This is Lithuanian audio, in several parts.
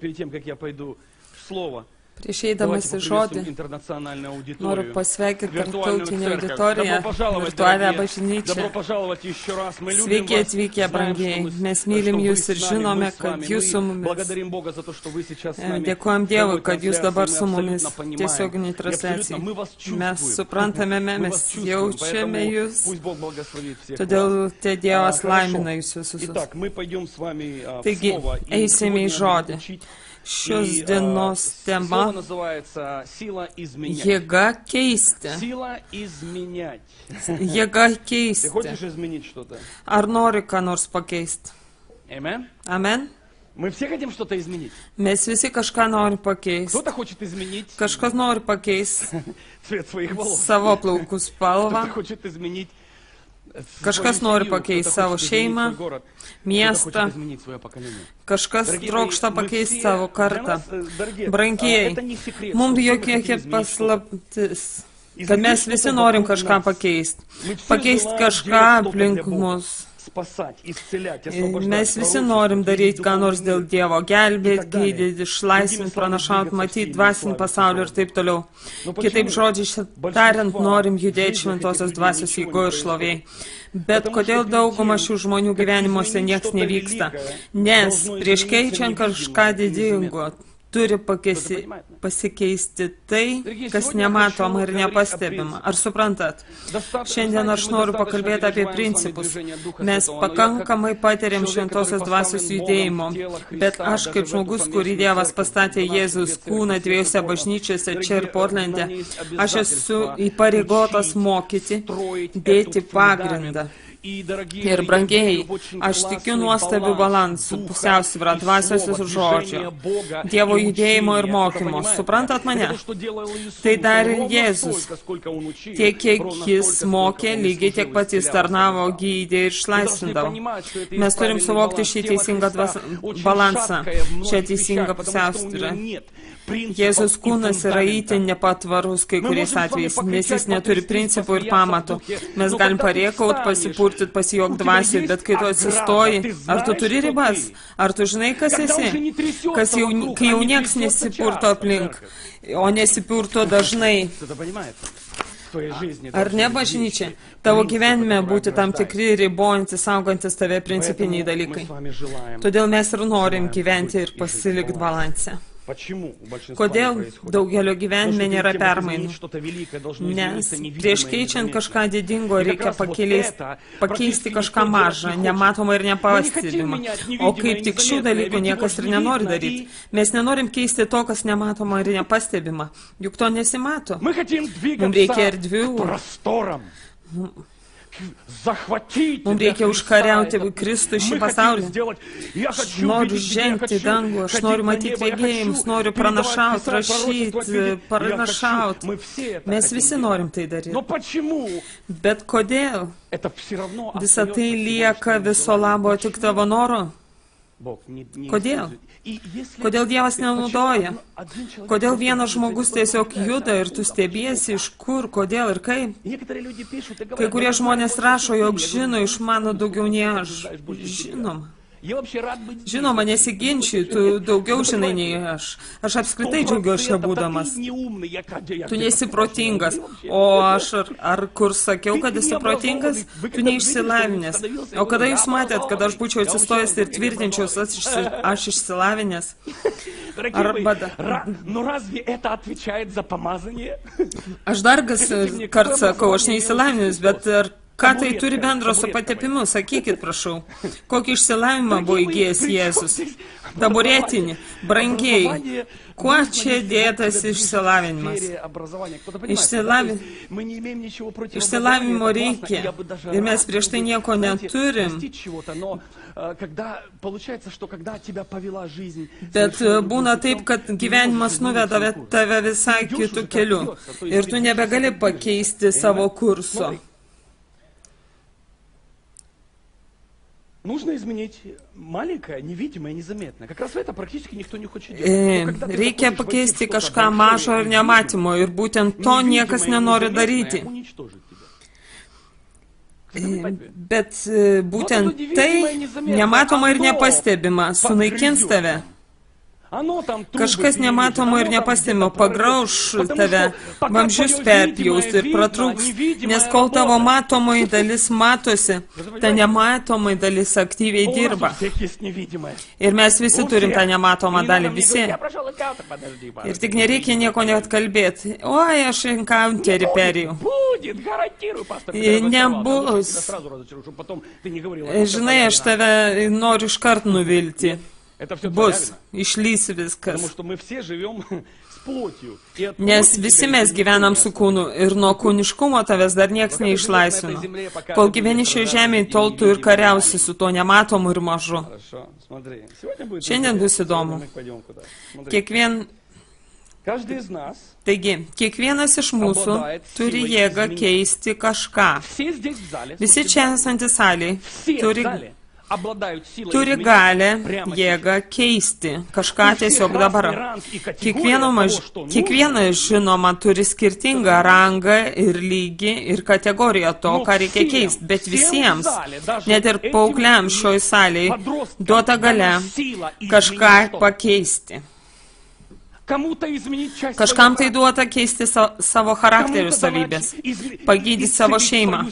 Перед тем, как я пойду в слово, Prieš eidamas į žodį, noriu pasveikinti tarptautinę auditoriją, virtualią bažnyčią. Sveiki atvykę, brangieji. Mes mylim jūs ir žinome, kad jūs su mumis. Dėkojam Dievui, kad jūs dabar su mumis tiesioginiai transliacijai. Mes suprantame, mes jaučiame jūs. Todėl te Dievas laimina jūs visus. Taigi, eisime į žodį. Šios dienos tema – jėga keisti. Jėga keisti. Ar nori ką nors pakeisti? Amen. Mes visi kažką nori pakeisti. Kažkas nori pakeisti savo plaukų spalvą. Kažkas nori pakeisti savo šeimą, miestą, kažkas trokšta pakeisti savo kartą. Brangieji, mums jokia paslaptis, kad mes visi norim kažką pakeisti. Pakeisti kažką aplink mus. Mes visi norim daryti ką nors dėl Dievo, gelbėti, gydyti, išlaisvinti, pranašauti, matyti dvasinį pasaulį ir taip toliau. Kitaip žodžiai tariant, norim judėti šventosios dvasios jėgų ir šloviai. Bet kodėl dauguma šių žmonių gyvenimuose nieks nevyksta? Nes prieš keičiant kažką didingo, turi pasikeisti tai, kas nematoma ir nepastebima. Ar suprantat? Šiandien aš noriu pakalbėti apie principus. Mes pakankamai patiriam šventosios dvasios judėjimo, bet aš kaip žmogus, kurį Dievas pastatė Jėzus kūną dviejose bažnyčiose čia ir Portlande, aš esu įpareigotas mokyti, dėti pagrindą. Ir brangieji, aš tikiu nuostabių balansų, pusiausvyrą, dvasios ir žodžio, Dievo judėjimo ir mokymo. Suprantat mane? Tai darė Jėzus. Tiek, kiek jis mokė, lygiai tiek pat jis tarnavo, gydė ir išlaisvindavo. Mes turim suvokti šį teisingą balansą, šią teisingą pusiausvyrą. Jėzus kūnas yra itin nepatvarus kai kuriais atvejais, nes jis neturi principų ir pamatų. Mes galim parėkauti, pasipurtyti, pasijuokti dvasiui, bet kai tu atsistoji, ar tu turi ribas? Ar tu žinai, kas esi? Kai jau nieks nesipurto aplink, o nesipurto dažnai. Ar ne bažnyčia? Tavo gyvenime būti tam tikri ribojantis, saugantis tave principiniai dalykai. Todėl mes ir norim gyventi ir pasilikti balanse. Kodėl daugelio gyvenime nėra permainų? Nes prieš keičiant kažką didingo reikia pakeisti kažką mažą, nematomą ir nepastebimą. O kaip tik šių dalykų niekas ir nenori daryti. Mes nenorim keisti to, kas nematoma ir nepastebima. Juk to nesimato. Mums reikia erdvių. Mums reikia užkariauti Kristų šį pasaulį. Aš noriu žengti dangų, aš noriu matyti regėjimus, noriu pranašauti, rašyti, pranašauti. Mes visi norim tai daryti. Bet kodėl visa tai lieka viso labo tik tavo noro? Kodėl? Kodėl Dievas nenaudoja? Kodėl vienas žmogus tiesiog juda ir tu stebiesi iš kur, kodėl ir kaip? Kai kurie žmonės rašo, jog žino, išmano daugiau nei aš. Žinoma, nesiginčiu, tu daugiau žinai nei aš. Aš apskritai džiaugiuosi čia būdamas. Tu nesi protingas. O aš ar kur sakiau, kad esi protingas? Tu neišsilavinęs. O kada jūs matėt, kad aš būčiau atsistojęs ir tvirtinčiaus, aš išsilavinęs? Aš dar kart sakau, aš neįsilavinęs, bet ar Ką tai turi bendro su patepimu? Sakykit, prašau. Kokį išsilavimą buvo įgijęs Jėzus? Taburetinį, brangiai. Kuo čia dėtas išsilavinimas? Išsilavinimo reikia. Ir mes prieš tai nieko neturim. Bet būna taip, kad gyvenimas nuveda tave visai kitų kelių. Ir tu nebegali pakeisti savo kurso. Нужно изменить маленькое, невидимое, незаметное. Как раз это практически никто не хочет делать. Reikia pakeisti kažką mažo ir nematymo, ir būtent to niekas nenori daryti. Bet būtent tai nematoma ir nepastebima, sunaikins tave. Kažkas nematomo ir nepastebimo pagrauš tave, vamzdžius perpjaus ir pratrūks, nes kol tavo matomoji dalis matosi, ta nematomoji dalis aktyviai dirba. Ir mes visi turim tą nematomą dalį, visi. Ir tik nereikia nieko net kalbėti. Oi, aš encounterį perėjau. Nebus. Žinai, aš tave noriu iškart nuvilti. Bus, išlys viskas. Nes visi mes gyvenam su kūnu ir nuo kūniškumo tavęs dar nieks neišlaisvino. Kol gyveni šioje žemėje, tol tu ir kariausi su tuo nematomu ir mažu. Šiandien bus įdomu. Taigi, kiekvienas iš mūsų turi jėgą keisti kažką. Visi čia esantys salėj turi galę, jėgą keisti kažką tiesiog dabar. Kiekvienas, žinoma, turi skirtingą rangą ir lygį ir kategoriją to, ką reikia keisti. Bet visiems, net ir paaugliams šioj salėje, duota galia kažką pakeisti. Kažkam tai duota keisti savo charakterių savybės, pagydyti savo šeimą.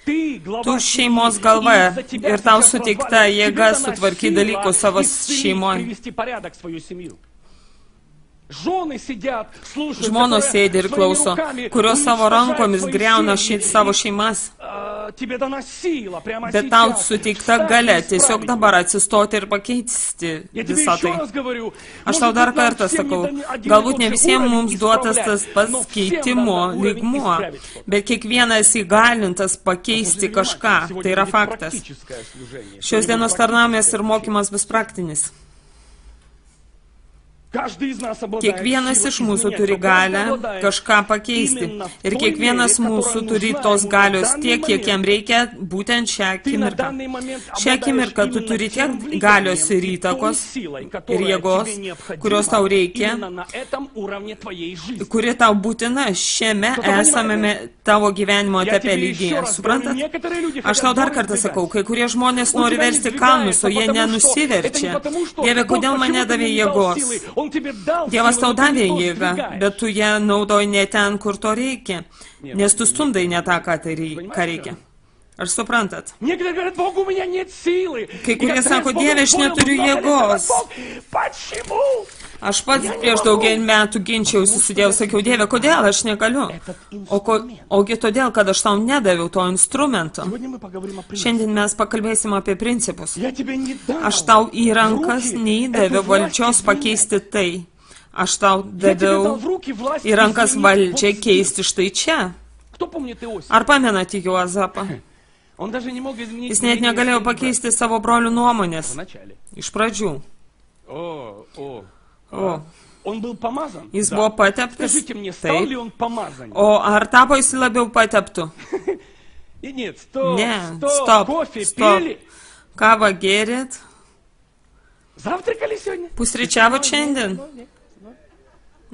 Tu šeimos galva ir tau suteikta jėga sutvarkyti dalykus savo šeimoje. Žmonos sėdi ir klauso, kurios savo rankomis griauna savo šeimas. Bet tau suteikta galia tiesiog dabar atsistoti ir pakeisti visą tai. Aš tau dar kartą sakau, galbūt ne visiems mums duotas tas pats keitimo lygmuo, bet kiekvienas įgalintas pakeisti kažką. Tai yra faktas. Šios dienos tarnavimas ir mokymas bus praktinis. Kiekvienas iš mūsų turi galę kažką pakeisti. Ir kiekvienas mūsų turi tos galios tiek, kiek jam reikia būtent šią akimirką. Šią akimirką tu turi tiek galios ir įtakos ir jėgos, kurios tau reikia, kuri tau būtina šiame esamame tavo gyvenimo etape lygyje. Suprantat? Aš tau dar kartą sakau, kai kurie žmonės nori versti kalnus, o jie nenusiverčia. Dieve, kodėl man nedavė jėgos? Dievas tau davė jėgą, bet tu ją naudoji ne ten, kur to reikia, nes tu stumdai ne tą, ką reikia. Ar suprantat? Kai kurie sako, Dieve, aš neturiu jėgos. Aš pats prieš daugelį metų ginčiausi su Dievu, sakiau, Dieve, kodėl aš negaliu? Ogi todėl, kad aš tau nedaviau to instrumento. Šiandien mes pakalbėsim apie principus. Aš tau į rankas neįdaviau valdžios pakeisti tai. Aš tau daviau į rankas valdžią keisti štai čia. Ar pamenate Juozapą? Jis net negalėjo pakeisti savo brolių nuomonės. Iš pradžių. Jis buvo pateptas? Taip. O ar tapo jis labiau pateptų? Ne, stop. Kavą gėrėt? Pusryčiavot šiandien?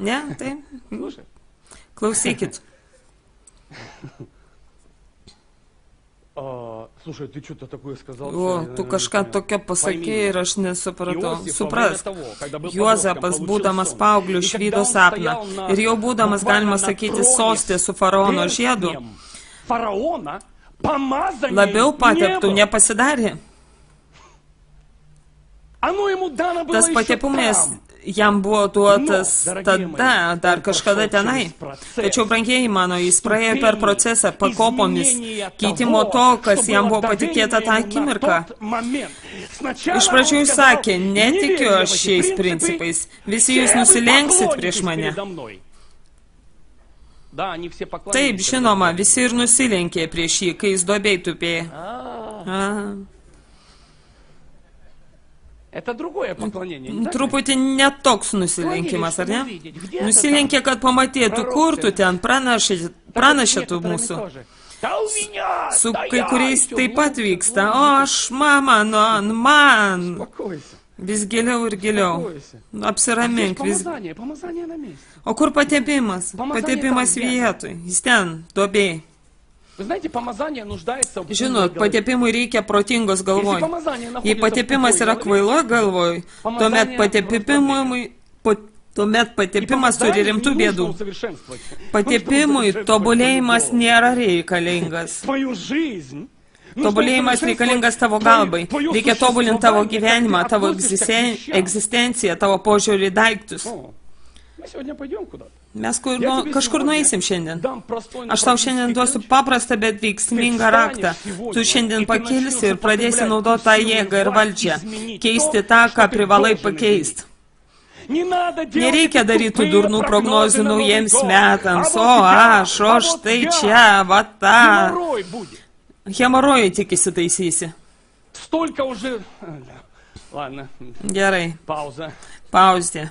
Ne, taip. Klausykit. O, tu kažką tokia pasakėjai ir aš nesupratau. Suprask, Juozapas, būdamas paaugliu, išvydo sapną ir jau būdamas, galima sakyti, sostė su faraono žiedu, labiau pateptų nepasidarė. Tas patepimas jam buvo duotas tada, dar kažkada tenai. Tačiau, brangieji mano, jis praėjo per procesą pakopomis keitimo to, kas jam buvo patikėta tą akimirką. Iš pradžių jis sakė, netikiu aš šiais principais, visi jūs nusilenksit prieš mane. Taip, žinoma, visi ir nusilenkė prieš jį, kai jis duobėj tupėjo. Truputį netoks nusilenkimas, ar ne? Nusilenkė, kad pamatytų, kur tu ten pranašėtų mūsų. Su kai kuriais taip pat vyksta. O, aš, mama, man. Vis giliau ir giliau. Apsiramink. O kur patepimas? Patepimas vietoj. Jis ten, duobėj. Žinot, patepimui reikia protingos galvoj. Jei patepimas yra kvailoj galvoj, tuomet patepimas turi rimtų bėdų. Patepimui tobulėjimas nėra reikalingas. Tobulėjimas reikalingas tavo galbai. Reikia tobulinti tavo gyvenimą, tavo egzistenciją, tavo požiūrį į daiktus. Mes kažkur nueisim šiandien. Aš tau šiandien duosiu paprastą, bet veiksmingą raktą. Tu šiandien pakilsi ir pradėsi naudoti tą jėgą ir valdžią. Keisti tą, ką privalai pakeisti. Nereikia daryti durnų prognozių naujiems metams. O štai čia, va ta. Hemorojai tik įsitaisysi. Gerai. Pauzė.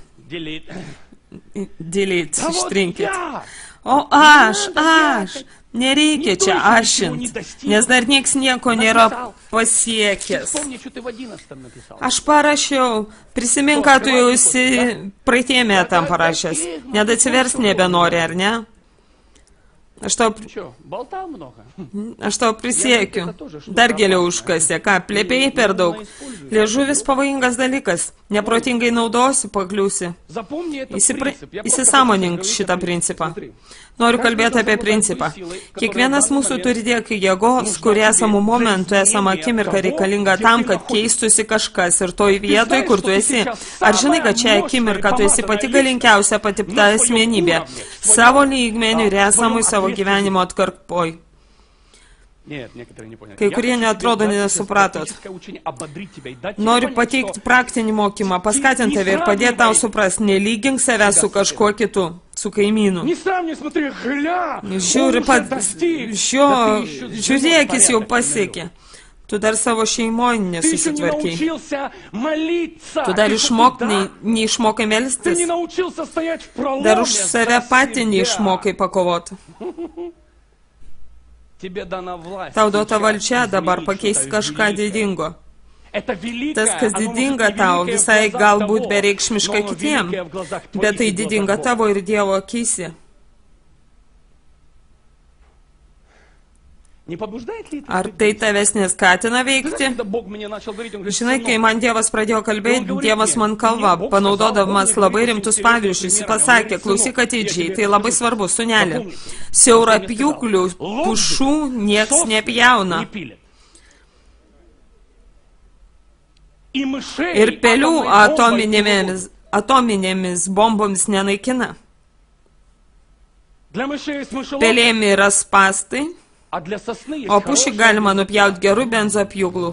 Delete, ištrinkit. O aš, nereikia čia ašint, nes dar nieks nieko nėra pasiekęs. Aš parašiau, prisimink, ką tu jau esi praeitie metam parašęs, net atsiverst nebenori, ar ne? Aš tau prisiekiu. Dar giliau užkasė. Ką, plėpėjai per daug? Liežuvis pavojingas dalykas. Neprotingai naudosi, pakliūsi. Įsisąmonink šitą principą. Noriu kalbėti apie principą. Kiekvienas mūsų turi tiek jėgos, kur esamų momentų, esama akimirka reikalinga tam, kad keistusi kažkas ir toj vietoj, kur tu esi. Ar žinai, kad čia akimirka tu esi pati galingiausia patipta asmenybė? Savo lygmenių ir esamui savo gyvenimo atkarpoj. Kai kurie neatrodo nesupratot. Noriu pateikti praktinį mokymą, paskatinti tave ir padėti tau supras. Nelygink save su kažkuo kitu, su kaimynu. Žiūrėk, jis jau pasiekė. Tu dar savo šeimoje nesusitvarkiai. Tu dar neišmokai melstis. Dar už save patį neišmokai pakovoti. Tau duota valdžia dabar pakeisti kažką didingo. Tas, kas didinga tau, visai galbūt bereikšmiška kitiem, bet tai didinga tavo ir Dievo akyse. Ar tai tavęs neskatina veikti? Žinai, kai man Dievas pradėjo kalbėti, Dievas man kalba, panaudodamas labai rimtus pavyzdžius, jis pasakė, klausyk atidžiai, tai labai svarbu, sūnelė. Siaurapjūklių pušų nieks nepjauna. Ir pelių atominėmis bombomis nenaikina. Pelėmi yra spastai, o pušį galima nupjauti gerų benzopjūklų.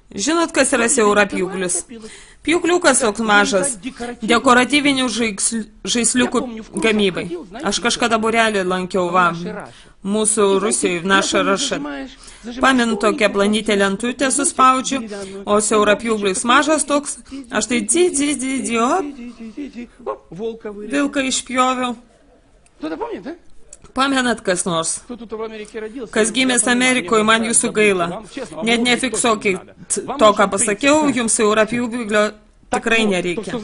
Žinot, kas yra siaurapjūklis? Pjūkliukas toks mažas, dekoratyvinių žaisliukų gamybai. Aš kažkada būrelį lankiau, mūsų Rusijoje, naša raša. Pamenu tokią planytę lentutę suspaudžiu, o siaurapjūklis mažas toks, aš tai vilką išpjoviau. Pamenat kas nors? Kas gimęs Amerikoje, man jūsų gaila. Net nefiksuokit to, ką pasakiau, jums siaurapjūklio tikrai nereikia.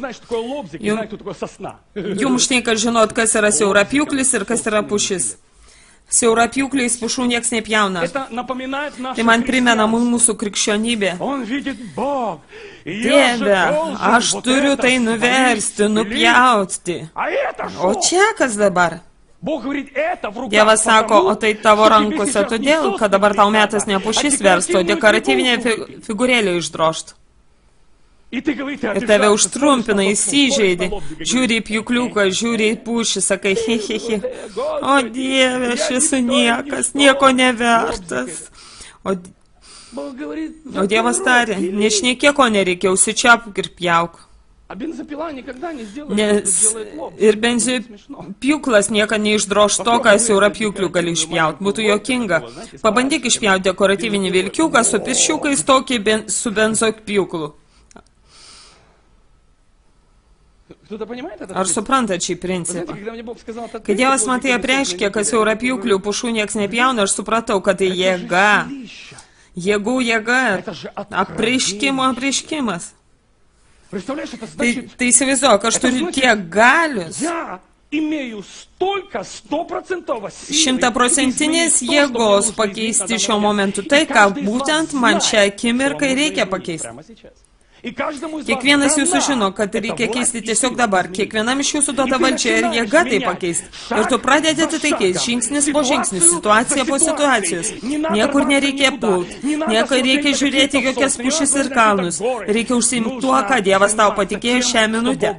Jums užtenka žinot, kas yra siaurapjūklis ir kas yra pušis. Siaurapjūkliais pušų nieks nepjauna. Tai man primena mūsų krikščionybė. Dieve, aš turiu tai nuversti, nupjauti. O čia kas dabar? Dievas sako, o tai tavo rankose todėl, kad dabar tau metas ne pušis versto, dekoratyvinė figūrėlė išdrošt. Ir tave užtrumpina, įsižeidė, žiūri į pjūkliuką, žiūri į pušį, sakai, he. O Dieve, aš esu niekas, nieko nevertas. O Dievas tarė, nešnekėk, ko nereikia, užsičiapk ir pjauk. Nes ir benzopjūklas niekada neišdroš to, kas jau pjūklių gali išpjauti. Būtų jokinga. Pabandyk išpjauti dekoratyvinį vilkiuką su pirščiukais tokį su benzopjūklu. Ar suprantat šį principą? Kai Dievas man tai apreiškė, kas jau pjūklių pušų nieks nepjauna, aš supratau, kad tai jėga. Jėgų jėga. Apreiškimas. Tai įsivaizduok, aš turiu tiek galius. 100% jėgos pakeisti šiuo momentu tai, ką būtent man šią akimirką reikia pakeisti. Kiekvienas jūsų žino, kad reikia keisti tiesiog dabar. Kiekvienam iš jūsų duota valdžia ir jėga tai pakeisti. Ir tu pradedi tai keisti, žingsnis po žingsnis, situacija po situacijos. Niekur nereikia pult, niekur reikia žiūrėti jokias pušis ir kalnus. Reikia užsiimti tuo, ką Dievas tau patikėjo šią minutę.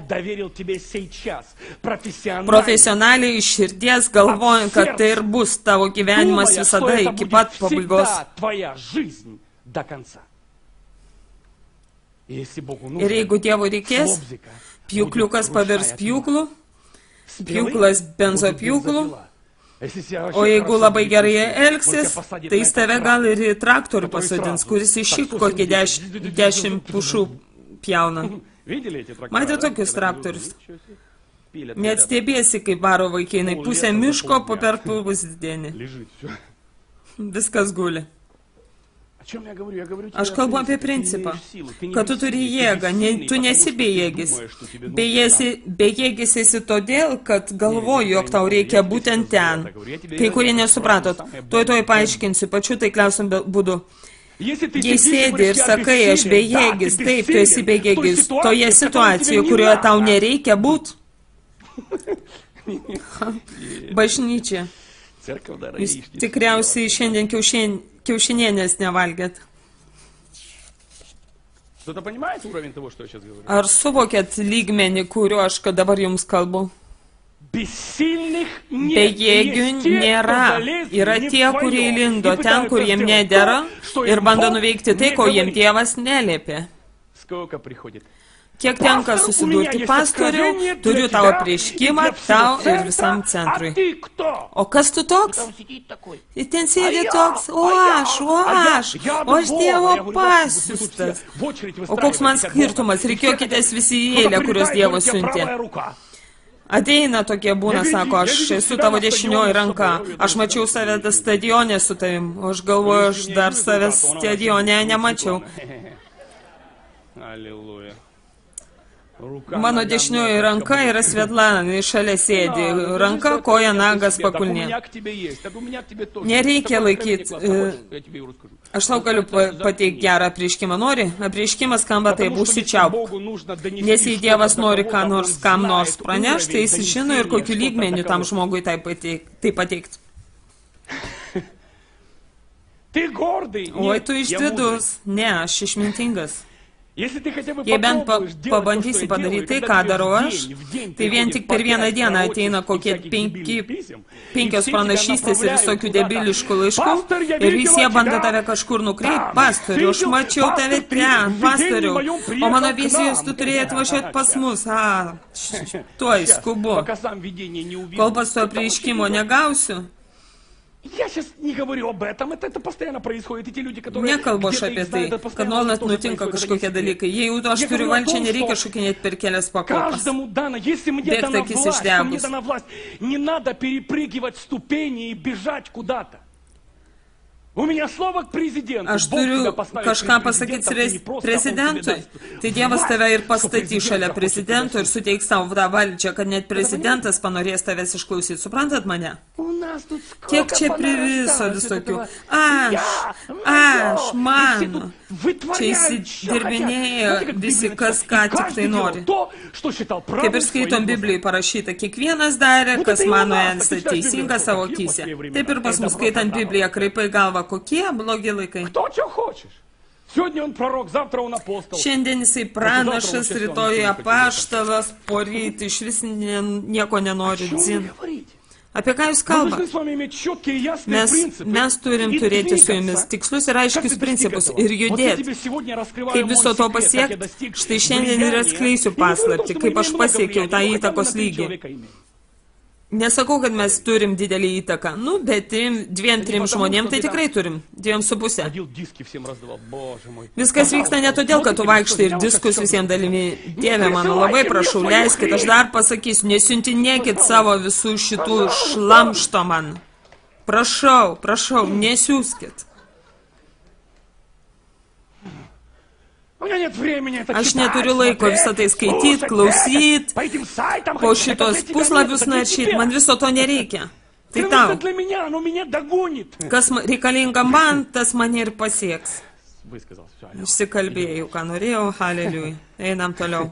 Profesionaliai iš širdies galvojant, kad tai ir bus tavo gyvenimas visada iki pat pabaigos. Ir jeigu Dievui reikės, pjūkliukas pavirs pjūklu, pjūklas benzopjūklu, o jeigu labai gerai elgsis, tai jis tave gal ir į traktorių pasodins, kuris išik kokį 10 pušų pjauna. Matė tokius traktorius. Net stebėsi, kaip varo vaikinai, pusę miško po per pusdienį. Viskas guli. Aš kalbu apie principą, kad tu turi jėgą, tu nesi bejėgis. Bejėgis esi todėl, kad galvoju, jog tau reikia būtent ten. Kai kurie nesupratot, tuoj paaiškinsiu pačiu taikliausiam būdu. Jei sėdi ir sakai, aš bejėgis, taip, tu esi bejėgis, toje situacijoje, kurioje tau nereikia būti. Bažnyčia. Jūs tikriausiai šiandien kiaušinienės nevalgėt. Ar suvokėt lygmenį, kuriuo aš dabar jums kalbu? Bejėgių nėra. Yra tie, kurie įlindo ten, kur jiem nedera ir bando nuveikti tai, ko jiem Dievas neliepė. Kiek tenka susidurti pastoriau, turiu tavo prieškimą, tau ir visam centrui. O kas tu toks? Ir ten sėdė toks, o aš Dievo pasiustas. O koks man skirtumas, reikėkitės visi į eilę, kurios Dievo siuntė. Ateina tokie būna, sako, aš esu tavo dešinioji ranka, aš mačiau save stadione su tavim, o aš galvoju, aš dar savęs stadione nemačiau. Alleluja. Mano dešinioji ranka yra Svetlana, šalia sėdi, ranka, koja, nagas, pakulnė. Nereikia laikyti. Aš tau galiu pateikti gerą apreiškimą. Nori? Apreiškimas skamba taip, užsičiaupk. Nes jei Dievas nori kam nors pranešti, tai jis žino ir kokiu lygmeniu tam žmogui tai pateikti. Oi, tu išdidus. Ne, aš išmintingas. Jei bent pabandysi padaryti tai, ką darau aš, tai vien tik per vieną dieną ateina kokie 5 pranašystės ir visokių debiliškų laiškų ir visi jie bando tave kažkur nukreipti. Pastoriu, aš mačiau tave ten, pastoriu, o mano vizijos tu turėjai atvažiuoti pas mus. Tuoj, skubu. Kol pas to apreiškimo negausiu. Nekalbu aš apie tai, kad nuolat nutinka kažkokie dalykai. Jei jau aš turiu valdžią, nereikia šokinėti per kelias pakopas. Bėgti akis išdegus. Aš turiu kažką pasakyti prezidentui. Tai Dievas tave ir pastatys šalia prezidento ir suteiks savo tą valdžią, kad net prezidentas panorės tavęs išklausyti. Suprantat mane? Kiek čia priviso visokių. Aš, mano. Čia įsidirbinėja visi, kas ką tik tai nori. Kaip ir skaitom Biblijai parašyta, kiekvienas darė, kas mano esą teisinga savo akyse. Taip ir pas mus skaitant Bibliją, kraipai galva, kokie blogi laikai. Сегодня он пророк, завтра он апостол. Šiandien jisai pranašas, rytoj apaštalas, poryt iš vis nieko nenori dzin. Apie ką jūs kalbate? Mes turim turėti su jumis tikslius ir aiškius principus ir judėti. Kaip viso to pasiekti? Štai šiandien ir atskleisiu paslaptį, kaip aš pasiekiau tą įtakos lygį. Nesakau, kad mes turim didelį įtaką. Nu, bet 2-3 žmonėm tai tikrai turim. 2,5. Viskas vyksta ne todėl, kad tu vaikštai ir diskus visiems dalimi. Dieve mano, labai prašau, leiskit, aš dar pasakysiu, nesiuntinėkit savo visų šitų šlamšto man. Prašau, prašau, nesiųskit. Aš neturiu laiko visą tai skaityti, klausyti, po šitos puslapius naršyti, man viso to nereikia. Tai tau. Kas reikalinga man, tas mane ir pasieks. Išsikalbėjau, ką norėjau, haleliui. Einam toliau.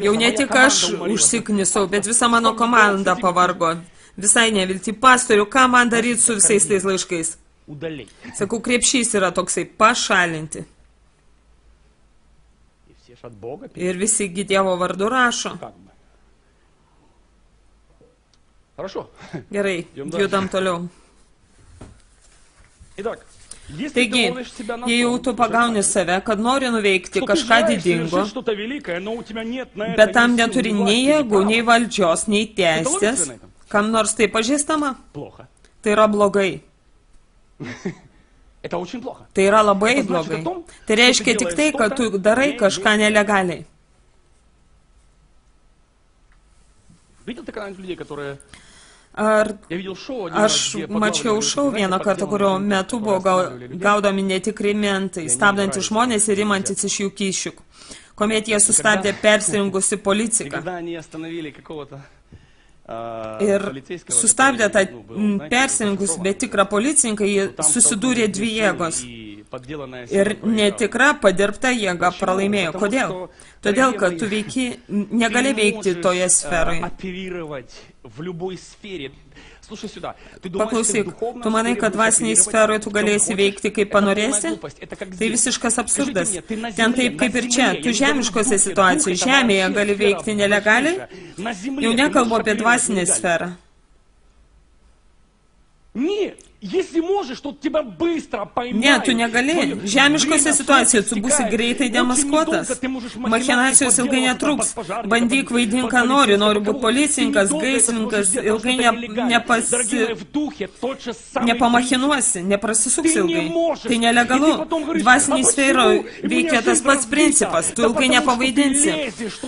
Jau ne tik aš užsiknisau, bet visa mano komanda pavargo. Visai nevilti, pastorių, ką man daryti su visais tais laiškais? Sakau, krepšys yra toksai pašalinti. Ir visi Dievo vardu rašo. Gerai, judam toliau. Taigi, jei jau tu pagauni save, kad nori nuveikti kažką didingo, bet tam neturi nei jėgų, nei valdžios, nei teisės, kam nors tai pažįstama, tai yra blogai. Tai yra labai blogai. Tai reiškia tik tai, kad tu darai kažką nelegaliai. Aš mačiau šou vieną kartą, kurio metu buvo gaudomi netikri mentai, stabdantys žmonės ir imantys iš jų kyšių, kuomet jie sustabdė persirengusi policiją. Ir sustabdė tą persirinkus, bet tikrą policininką, jie susidūrė dvi jėgos. Ir netikra padirbta jėga pralaimėjo. Kodėl? Todėl, kad tu negali veikti toje sferoje. Paklausyk, tu manai, kad dvasiniai sferoje tu galėsi veikti kaip panorėsi? Tai visiškas absurdas. Ten taip kaip ir čia. Tu žemiškose situacijose, žemėje gali veikti nelegaliai? Jau nekalbu apie dvasinę sferą. Ne, tu negali. Žemiškose situacijose tu būsi greitai demaskuotas. Machinacijos ilgai netruks. Bandyk vaidink, ką nori. Nori būti policininkas, gaisrininkas, ilgai nepamachinuosi, neprasisuks ilgai. Tai nelegalu. Dvasiniai sferoje veikia tas pats principas. Tu ilgai nepavaidinsi.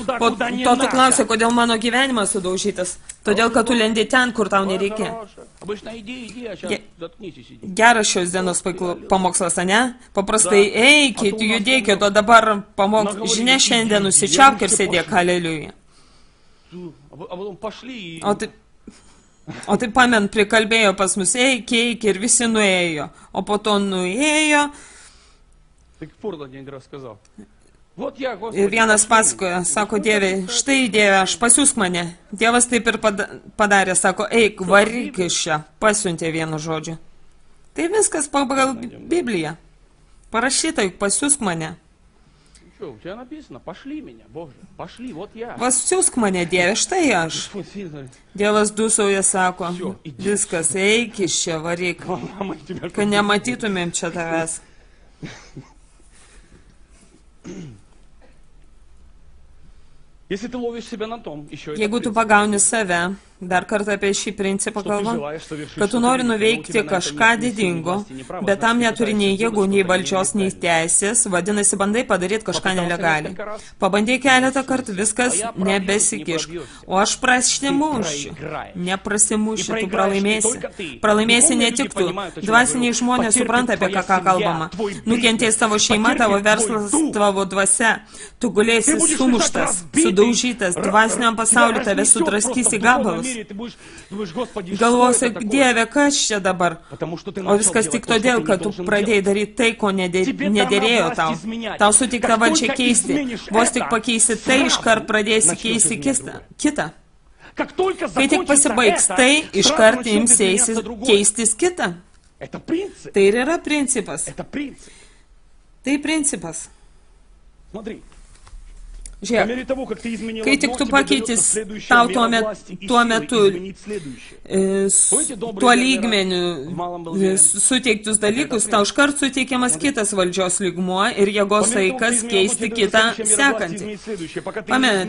Po to tu klausi, kodėl mano gyvenimas sudaužytas. Todėl, kad tu lendi ten, kur tau nereikia. Geras šios dienos pamokslas, ne? Paprastai eikit, judėkit, o dabar žinia šiandien nusičiauk ir sėdėk, haleliuja. O tai pamen, prikalbėjo pas mus, eik, ir visi nuėjo. O po to nuėjo. Ir vienas pasakoja, sako, Dieve, štai Dieve, aš pasiūsk mane. Dievas taip ir padarė, sako, eik, varyk iš čia, pasiuntė vienu žodžiu. Tai viskas pagal Bibliją. Parašyta, juk pasiūsk mane. Pasiūsk mane, Dieve, štai aš. Dievas dūsauja, sako, viskas, eik iš čia, varyk, kad nematytumėm čia tavęs. Jeigu tu pagauni save, dar kartą apie šį principą kalbam, kad tu nori nuveikti kažką didingo, bet tam neturi nei jėgų, nei valdžios, nei teisės, vadinasi, bandai padaryti kažką nelegaliai. Pabandai keletą kartų, viskas nebesikišk. O aš prasimušiu. Neprasimušiu, tu pralaimėsi. Pralaimėsi ne tik tu. Dvasiniai žmonės supranta, apie ką kalbama. Nukentės tavo šeima, tavo verslas, tavo dvasia. Tu gulėsi sumuštas, sudaužytas, dvasiniam pasauliu tave sudraskys į gabalus. Galvosi, Dieve, kas čia dabar? O viskas tik todėl, kad tu pradėjai daryti tai, ko nederėjo tau. Tau sutikta valdžia keisti. Vos tik pakeisi tai, iškart pradėsi keisti kitą. Kai tik pasibaigs tai, iškart imsiesi keistis kitą. Это принцип. Tai ir yra principas. Это принцип. Tai principas. Смотри. По Žiūrėk, мере того, как ты изменил kai одно, tik tu тебе pakeiti дается следующая tau мера власти и tuo силы metu изменить следующее. tuo lygmeniu suteiktus dalykus, tau iškart suteikiamas kitas valdžios lygmuo ir jėgos saikas keisti kitą sekantį. Pamenat,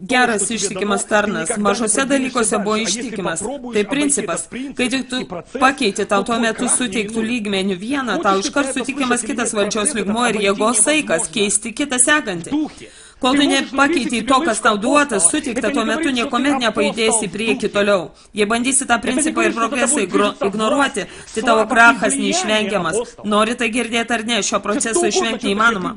geras ištikimas tarnas mažose dalykuose buvo ištikimas. Tai principas. Kai tik tu pakeiti tau tuo metu suteiktų lygmenių vieną, tau iškart suteikiamas kitas valdžios lygmuo ir jėgos saikas keisti kitą sekantį. Kol tu nepakeitei to, kas tau duotas, suteikta, tuo metu niekuomet nepajudėsi prieki toliau. Jei bandysi tą principą ir progresą ignoruoti, tai tavo krachas neišvengiamas. Nori tai girdėti ar ne, šio proceso išvengti neįmanoma.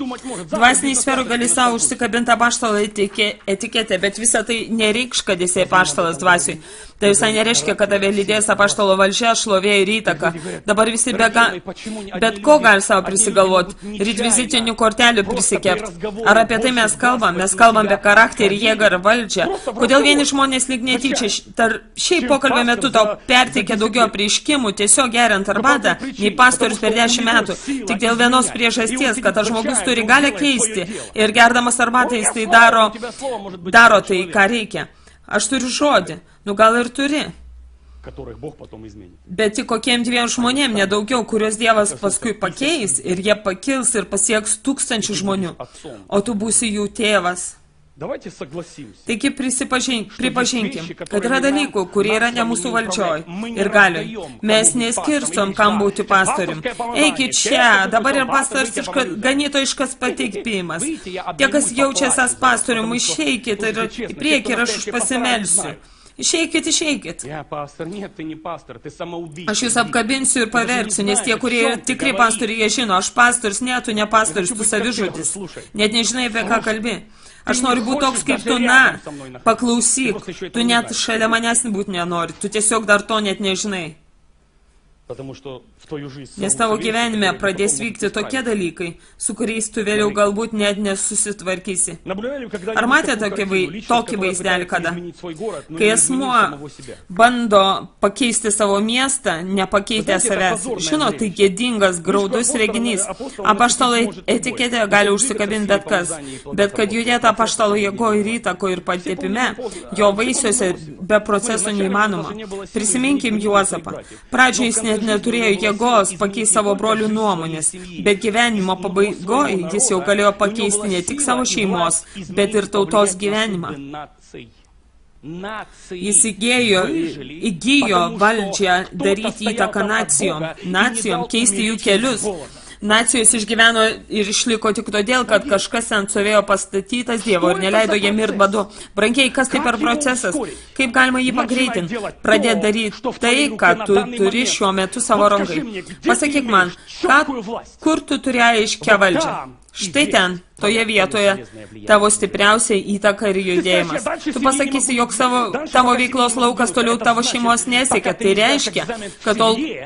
Dvasiniai sferų gali savo užsikabinti apaštalo etiketę, bet visa tai nereikš, kad esi apaštalas dvasiui. Tai visai nereiškia, kad tave lydės apaštalo valdžia, šlovė ir įtaka. Dabar visi bet ko gali savo prisigalvoti, ryt vizitinių kortelių prisikepti. Ar apie tai mes kalbam? Mes kalbam apie charakterį, jėgą ir valdžią. Kodėl vieni žmonės lyg netyčia, šiaip pokalbio metu tau perteikia daugiau prieiškimų, tiesiog geriant arbatą, nei pastorius per 10 metų. Tik dėl vienos priežasties, kad tas žmogus turi galę keisti ir gerdamas arbatą jis tai daro tai, ką reikia. Aš turiu žodį. Nu gal ir turi. Bet tik kokiem 2 žmonėm, nedaugiau, kurios Dievas paskui pakeis ir jie pakils ir pasieks 1000 žmonių. O tu būsi jų tėvas. Taigi pripažinkim, kad yra dalykų, kurie yra ne mūsų valdžioj ir galioj. Mes neskirstom, kam būti pastorium. Eikit čia, dabar ir pastoriškas ganytojiškas pateikimas. Tie, kas jaučiasi pastorium, išeikit ir į priekį ir aš pasimelsiu. Išeikit. Aš jūs apkabinsiu ir paverksiu, nes tie, kurie tikri pastoriai, jie žino, aš pastorius, ne, tu ne pastorius, tu savižudis. Net nežinai, apie ką kalbi. Aš noriu būti toks kaip tu, na, paklausyk, tu net šalia manęs būti nenori, tu tiesiog dar to net nežinai. Nes tavo gyvenime pradės vykti tokie dalykai, su kuriais tu vėliau galbūt net nesusitvarkysi. Ar matėte tokį vaizdelį kada? Kai asmuo bando pakeisti savo miestą, nepakeitę savęs. Žino, tai gėdingas, graudus reginys. Apaštalo etiketė gali užsikabinti bet kas. Bet kad judėtų apaštalo jėgo ir įtako ir patepime, jo vaisiuose be procesų neįmanoma. Prisiminkim Juozapą. Pradžioje jis neturėjo jėgos pakeisti savo brolių nuomonės, bet gyvenimo pabaigoje jis jau galėjo pakeisti ne tik savo šeimos, bet ir tautos gyvenimą. Jis įgijo valdžią daryti įtaką nacijom, keisti jų kelius. Nacijos išgyveno ir išliko tik todėl, kad kažkas ant stovėjo pastatytas Dievo ir neleido jie mirt badu. Brangiai, kas tai per procesas? Kaip galima jį pagreitinti? Pradėti daryti tai, ką tu turi šiuo metu savo rankai. Pasakyk man, kur tu turi aiškę valdžią? Štai ten, toje vietoje, tavo stipriausia įtaka ir judėjimas. Tu pasakysi, jog tavo veiklos laukas toliau tavo šeimos nesiekia. Tai reiškia, kad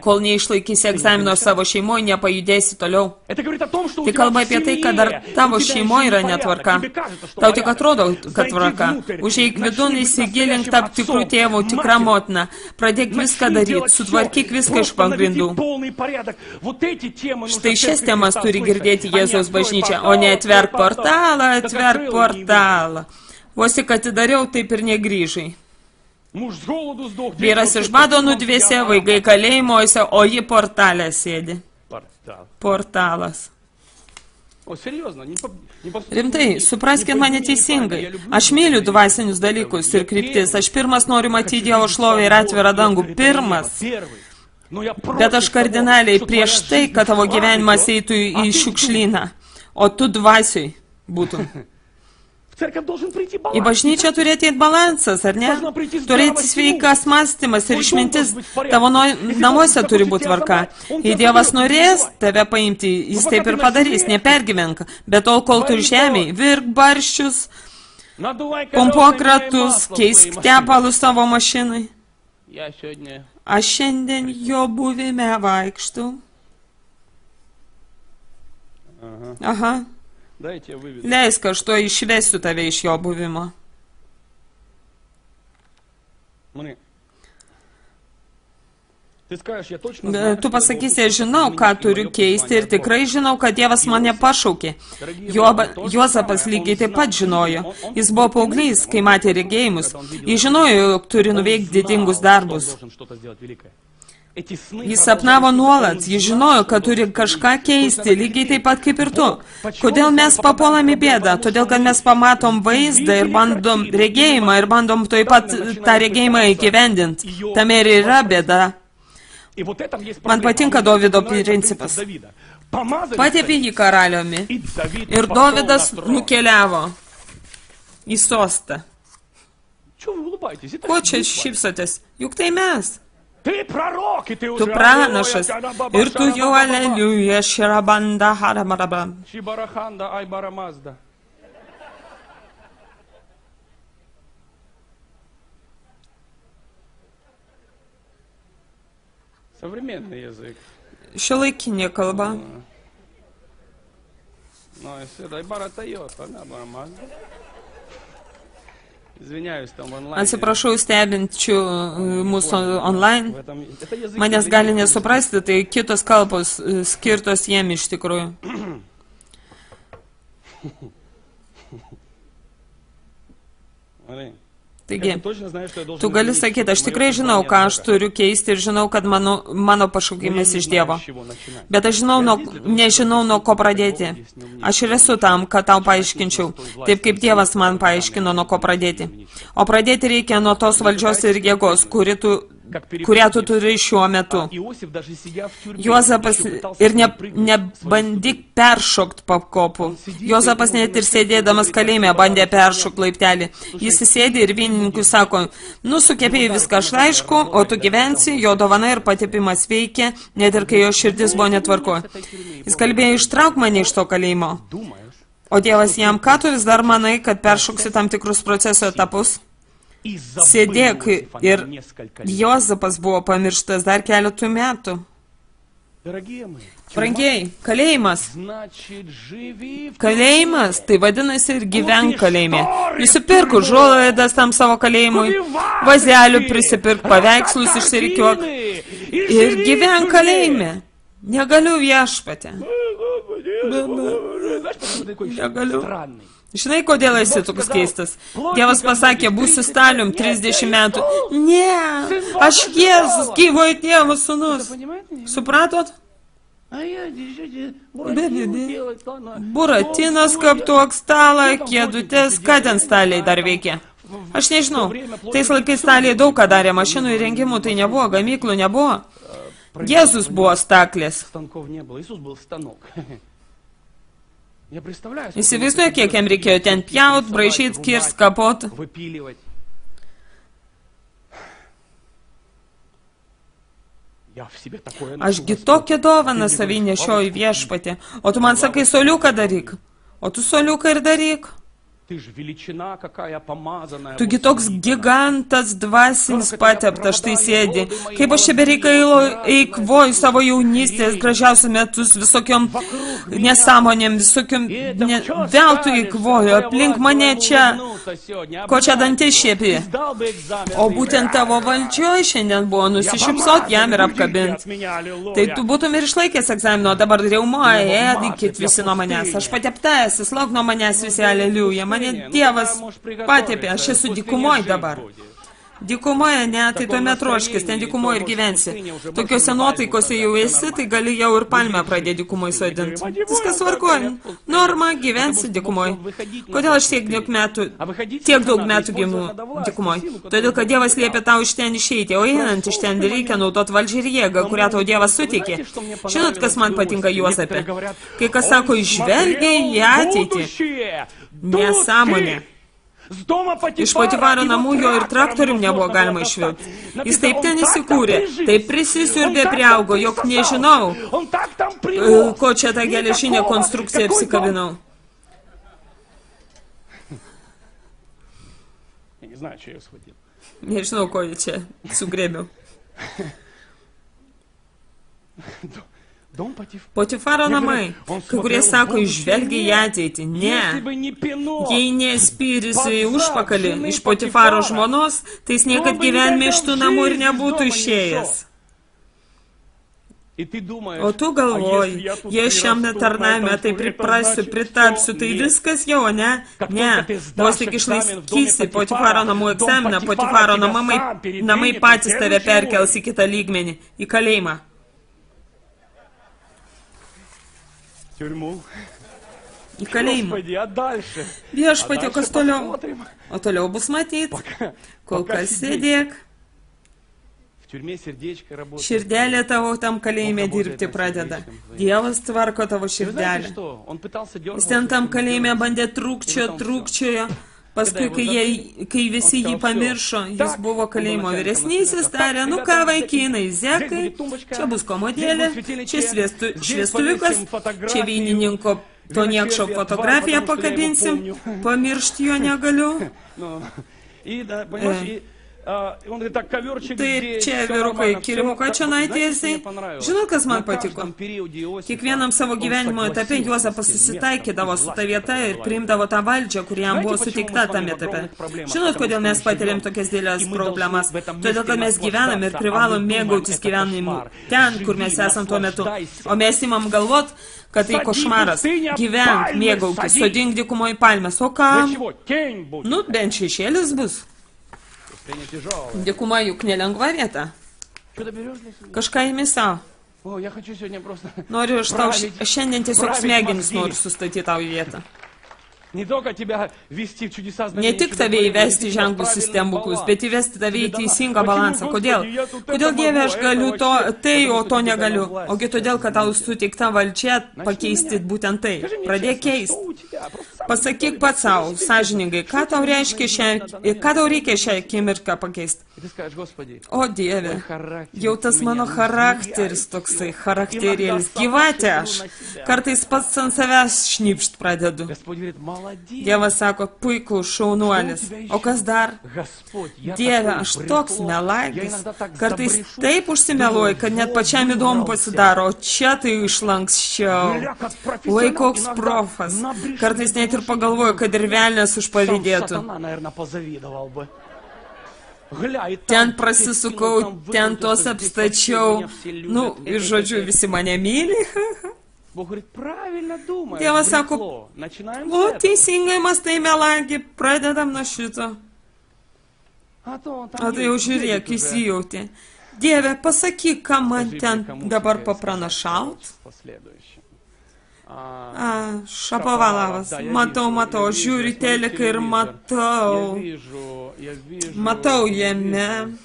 kol neišlaikysi egzamino savo šeimoje, nepajudėsi toliau. Tai kalba apie tai, kad dar tavo šeimoje yra netvarka. Tau tik atrodo, kad tvarka. Užeik vidun, įsigilink tap tikrų tėvų, tikrą motiną. Pradėk viską daryti, sutvarkyk viską iš pagrindų. Štai šias temas turi girdėti Jėzaus bažnyčia. O ne atverk portalą. Vos tik atidariau, taip ir negrįžai. Vyras iš bado nudvėsė, vaikai kalėjimuose, o ji portalė sėdi. Portalas. Rimtai, supraskit mane teisingai. Aš myliu dvasinius dalykus ir kryptis. Aš pirmas noriu matyti Dievo šlovę ir atvirą dangų. Pirmas. Bet aš kardinaliai prieš tai, kad tavo gyvenimas eitų į šiukšlyną. O tu dvasiui būtum. Į bažnyčią turėti balansas, ar ne? Turėti sveikas mąstymas ir išmintis. Tavo namuose turi būti tvarka. Jei Dievas norės tave paimti, jis taip ir padarys, nepergyvenk. Bet tol, kol tu žemėj, virk barščius, pompuok ratus, keisk tepalus savo mašinai. Aš šiandien jo buvime vaikštau. Aha. Leisk, aš to išvesiu tave iš jo buvimo. Tu pasakysi, žinau, ką turiu keisti ir tikrai žinau, kad Dievas mane pašaukė. Juozapas lygiai taip pat žinojo. Jis buvo paauglys, kai matė regėjimus. Jis žinojo, jog turi nuveikti didingus darbus. Jis sapnavo nuolat, jis žinojo, kad turi kažką keisti, lygiai taip pat kaip ir tu. Kodėl mes papuolam į bėdą? Todėl, kad mes pamatom vaizdą ir bandom regėjimą ir bandom taip pat tą regėjimą įgyvendinti. Tame ir yra bėda. Man patinka Dovydo principas. Patepė jį karaliumi ir Dovydas nukeliavo į sostą. Ko čia šypsotės? Juk tai mes. Tu pranašas ir tu jau aleliuja širabanda haramaraba. Šiuolaikinė kalba. Atsiprašau stebinčių mūsų online. Manęs gali nesuprasti, tai kitos kalbos skirtos jiem iš tikrųjų. Taigi, tu gali sakyti, aš tikrai žinau, ką aš turiu keisti ir žinau, kad mano pašaukimas iš Dievo. Bet aš nežinau, nuo ko pradėti. Aš ir esu tam, kad tau paaiškinčiau, taip kaip Dievas man paaiškino, nuo ko pradėti. O pradėti reikia nuo tos valdžios ir jėgos, kurią tu turi šiuo metu. Juozapas ir nebandyk peršokti pakopų. Juozapas net ir sėdėdamas kalėjime bandė peršokti laiptelį. Jis įsėdė ir vienininkui sako, sukepėjai viską šlaišku, o tu gyvensi, jo dovana ir patepimas veikia, net ir kai jo širdis buvo netvarko. Jis kalbėjo, ištrauk mane iš to kalėjimo. O Dievas jam, ką tu vis dar manai, kad peršoksi tam tikrus proceso etapus? Sėdėk ir Juozapas buvo pamirštas dar keletų metų. Brangiai, kalėjimas. Kalėjimas, tai vadinasi ir gyvenk kalėjime. Nusipirk užuolaidas tam savo kalėjimui, vazelių prisipirk, paveikslus išsirikiuok ir gyvenk kalėjime. Negaliu viešpate. Negaliu. Žinai, kodėl esi toks keistas? Dievas pasakė, būsiu Stalium 30 metų. Ne, aš Jėzus, gyvojo Dievo sūnus. Supratot? Buratinas, kaptuok stalą, kėdutės, ką ten staliai dar veikia? Aš nežinau. Tais laikais staliai daug ką darė, mašinų įrengimų tai nebuvo, gamyklų nebuvo. Jėzus buvo staklės. Įsivaizduoju, kiek jam reikėjo ten pjaut, braižyt, kirst, kapot. Ašgi tokią dovaną savį nešioju viešpatį, o tu man sakai, soliuką daryk. O tu soliuką ir daryk. Tugi toks gigantas dvasinis pateptas štai sėdi. Kaip aš čia bereikailo eikvoju savo jaunystės gražiausius metus visokiom nesąmonėm, visokiom veltui eikvoju. Aplink mane čia, ko čia dantis šėpė. O būtent tavo valdžioj šiandien buvo nusišypsot jam ir apkabint. Tai tu būtum ir išlaikęs egzamino, dabar riaumoja, ėdikit visi nuo manęs. Aš patepta esi, slauk nuo manęs visi, aleliuja. Mane Dievas patepė, aš esu dykumoj dabar. Dykumoje, ne, tai tuomet ruoškis, ten dykumoje ir gyvensi. Tokiuose nuotaikose jau esi, tai gali jau ir palmę pradėti dykumoje sodinti. Viskas svarkoja. Norma, gyvensi dykumoje. Kodėl aš tiek daug metų gyvenu dykumoje? Todėl, kad Dievas liepia tau iš ten išeiti, o einant iš ten reikia naudoti valdžią ir jėgą, kurią tau Dievas suteikė. Žinot, kas man patinka Juozape? Kai kas sako, žvelgia į ateitį. Nesąmonė. Iš Potifaro namų jo ir traktorium nebuvo galima išvilkti. Jis taip ten įsikūrė, taip prisisiurbė priaugo, jog nežinau, ko čia tą geležinę konstrukciją apsikabinau. Nežinau, ko čia sugrėbiau. Potifaro namai, kai kurie sako, žvelgia į ateitį. Ne, jei nespyrisi į užpakalį iš Potifaro žmonos, tai jis niekad gyvenime iš tų namų ir nebūtų išėjęs. O tu galvoji, jei šiame tarnavime tai priprasiu, pritapsiu, tai viskas jau, ne? Ne, vos tik išlaikysi Potifaro namų egzaminą, Potifaro namai patys tave perkels į kitą lygmenį, į kalėjimą. Į kalėjimą. Viešpatie, kas toliau? O toliau bus matyt. Kol kas sėdėk. Širdelė tavo tam kalėjime dirbti pradeda. Dievas tvarko tavo širdelę. Jis ten tam kalėjime bandė trūkčiojo. Paskui, kai visi jį pamiršo, jis buvo kalėjimo vyresnysis, tarė, nu ką vaikinai, zekai, čia bus komodėlė, čia šviestuviukas, čia vynininko to niekšo fotografiją pakabinsim, pamiršti jo negaliu. Taip, čia vyrukai, kirimukai čia naitiesiai. Žinot, kas man patiko? Kiekvienam savo gyvenimo etape Juozapas susitaikydavo su ta vieta ir priimdavo tą valdžią, kur jam buvo suteikta tame etape. Žinot, kodėl mes patiriam tokias dėlės problemas? Todėl, kad mes gyvenam ir privalom mėgautis gyvenimu ten, kur mes esam tuo metu. O mes imam galvot, kad tai košmaras. Gyvenk, mėgaukis, sodink dykumoje palmes. O kam? Nu, bent šešėlis bus. Dykuma juk nelengva vieta. Kažką įmi savo. Noriu, aš tau šiandien tiesiog smegenis noriu sustatyti tau į vietą. Ne tik tave įvesti ženklus į stebuklus, bet įvesti tave į teisingą balansą. Kodėl? Kodėl, Dieve, aš galiu tai, o to negaliu? Ogi todėl, kad tau suteikta valdžia pakeisti būtent tai. Pradėk keisti. Pasakyk pats savo, sąžiningai, ką tau reikia šią akimirką pakeisti? O Dieve, jau tas mano charakteris toksai, charakterėlis, gyvatė aš. Kartais pats ant savęs šnipšt pradedu. Dievas sako, puikų šaunuolis. O kas dar? Dieve, aš toks melagis. Kartais taip užsimeluoju, kad net pačiam įdomu pasidaro, o čia tai išlanksčiau. Oi, koks profas. Kartais net ir pagalvoju, kad ir velnės užpavydėtų. Ten prasisukau, ten tos apstačiau. Nu, ir žodžiu, visi mane myli. Dievas sako, o teisingai mastai melagi, pradedam nuo šito. O tai jau žiūrėk, įsijautė. Dieve, pasakyk, ką man ten dabar papranašaut. Šapovalavas, matau, žiūri teliką ir matau jame.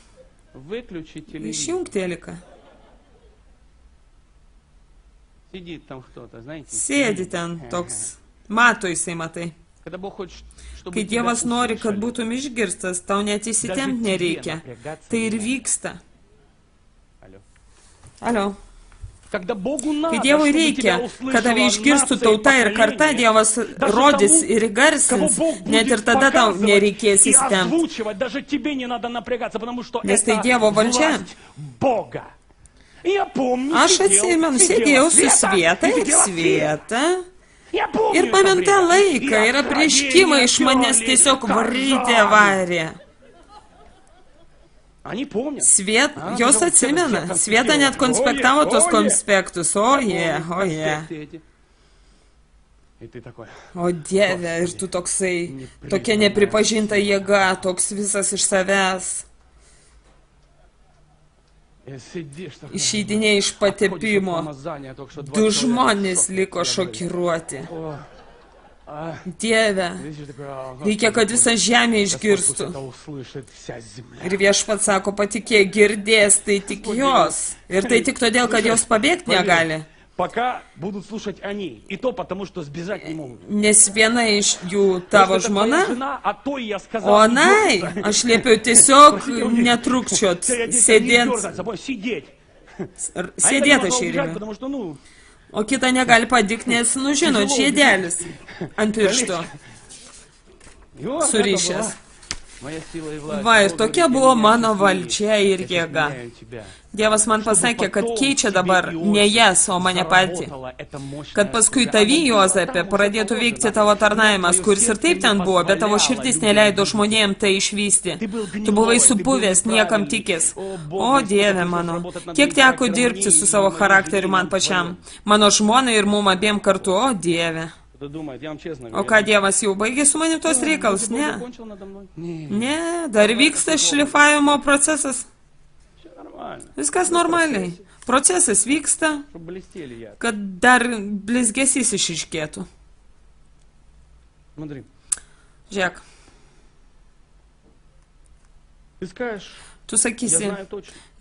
Išjunk teliką. Sėdi ten toks, mato jisai matai. Kai Dievas nori, kad būtum išgirstas, tau net įsitempt nereikia. Tai ir vyksta. Alio. Kai Dievui reikia, kad tave išgirstų tauta ir karta, Dievas rodys ir įgarsins, net ir tada tau nereikės įsitempt. Nes tai Dievo valdžia. Aš atsimenu, sėdėjau su Sveta ir pamenu tą laiką ir apreiškimą iš manęs tiesiog varė. Jos atsimena, Sveta net konspektavo tos konspektus, oje. O Dieve, ir tu toksai, tokia nepripažinta jėga, toks visas iš savęs. Išeidinė iš patepimo. Du žmonės liko šokiruoti. Dieve, reikia, kad visą žemę išgirstų. Ir Viešpats sako, patikėk, girdės, tai tik jos. Ir tai tik todėl, kad jos pabėgti negali. Nes viena iš jų tavo žmona, o anai, aš liepiau tiesiog netrukčiot, sėdėt aš įrimiu. O kitą negali padikti, nes, nu žinot, žiedelis ant piršto surišęs. Va, ir tokia buvo mano valdžia ir jėga. Dievas man pasakė, kad keičia dabar ne jas, o mane patį. Kad paskui tavy, Juozapė, pradėtų veikti tavo tarnavimas, kuris ir taip ten buvo, bet tavo širdis neleido žmonėm tai išvysti. Tu buvai supuvęs, niekam tikės. O Dieve mano, kiek teko dirbti su savo charakteriu man pačiam. Mano žmonai ir mum abiem kartu, o Dieve. O ką Dievas jau baigė su manim tos reikalus? Ne. Ne, dar vyksta šlifavimo procesas. Viskas normaliai. Procesas vyksta, kad dar blizgesys išiškėtų. Žiūrėk. Tu sakysi,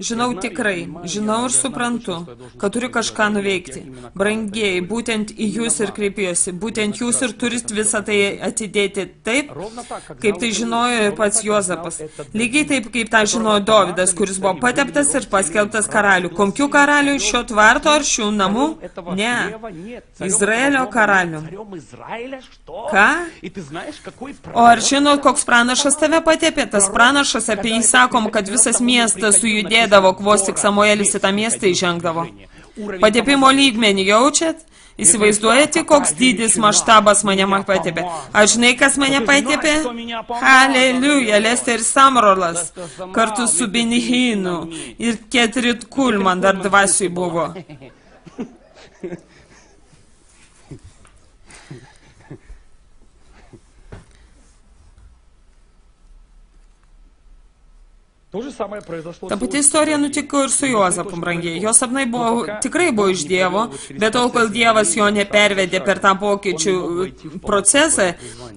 žinau tikrai, žinau ir suprantu, kad turiu kažką nuveikti. Brangieji, būtent į jūs ir kreipiuosi, būtent jūs ir turit visą tai atidėti taip, kaip tai žinojo ir pats Juozapas. Lygiai taip, kaip tai žinojo Dovydas, kuris buvo pateptas ir paskelbtas karalių. Kokių karalių? Šio tvarto ar šių namų? Ne. Izraelio karalių. Ką? O ar žinot, koks pranašas tave patepė? Tas pranašas, apie jį sakom, kad visas miestas sujudėdavo, vos tik Samuelis į tą miestą įžengdavo. Patepimo lygmenį jaučiat? Įsivaizduojate, koks dydis maštabas mane patepė? Ar žinai, kas mane patepė? Haleliuja, Lester Samrolas, kartu su Benihinu ir Ketrit Kulman dar dvasiui buvo. Ta pati istorija nutiko ir su Juozapu, brangiai. Jo sapnai tikrai buvo iš Dievo, bet tol, kol Dievas jo nepervedė per tą pokyčių procesą,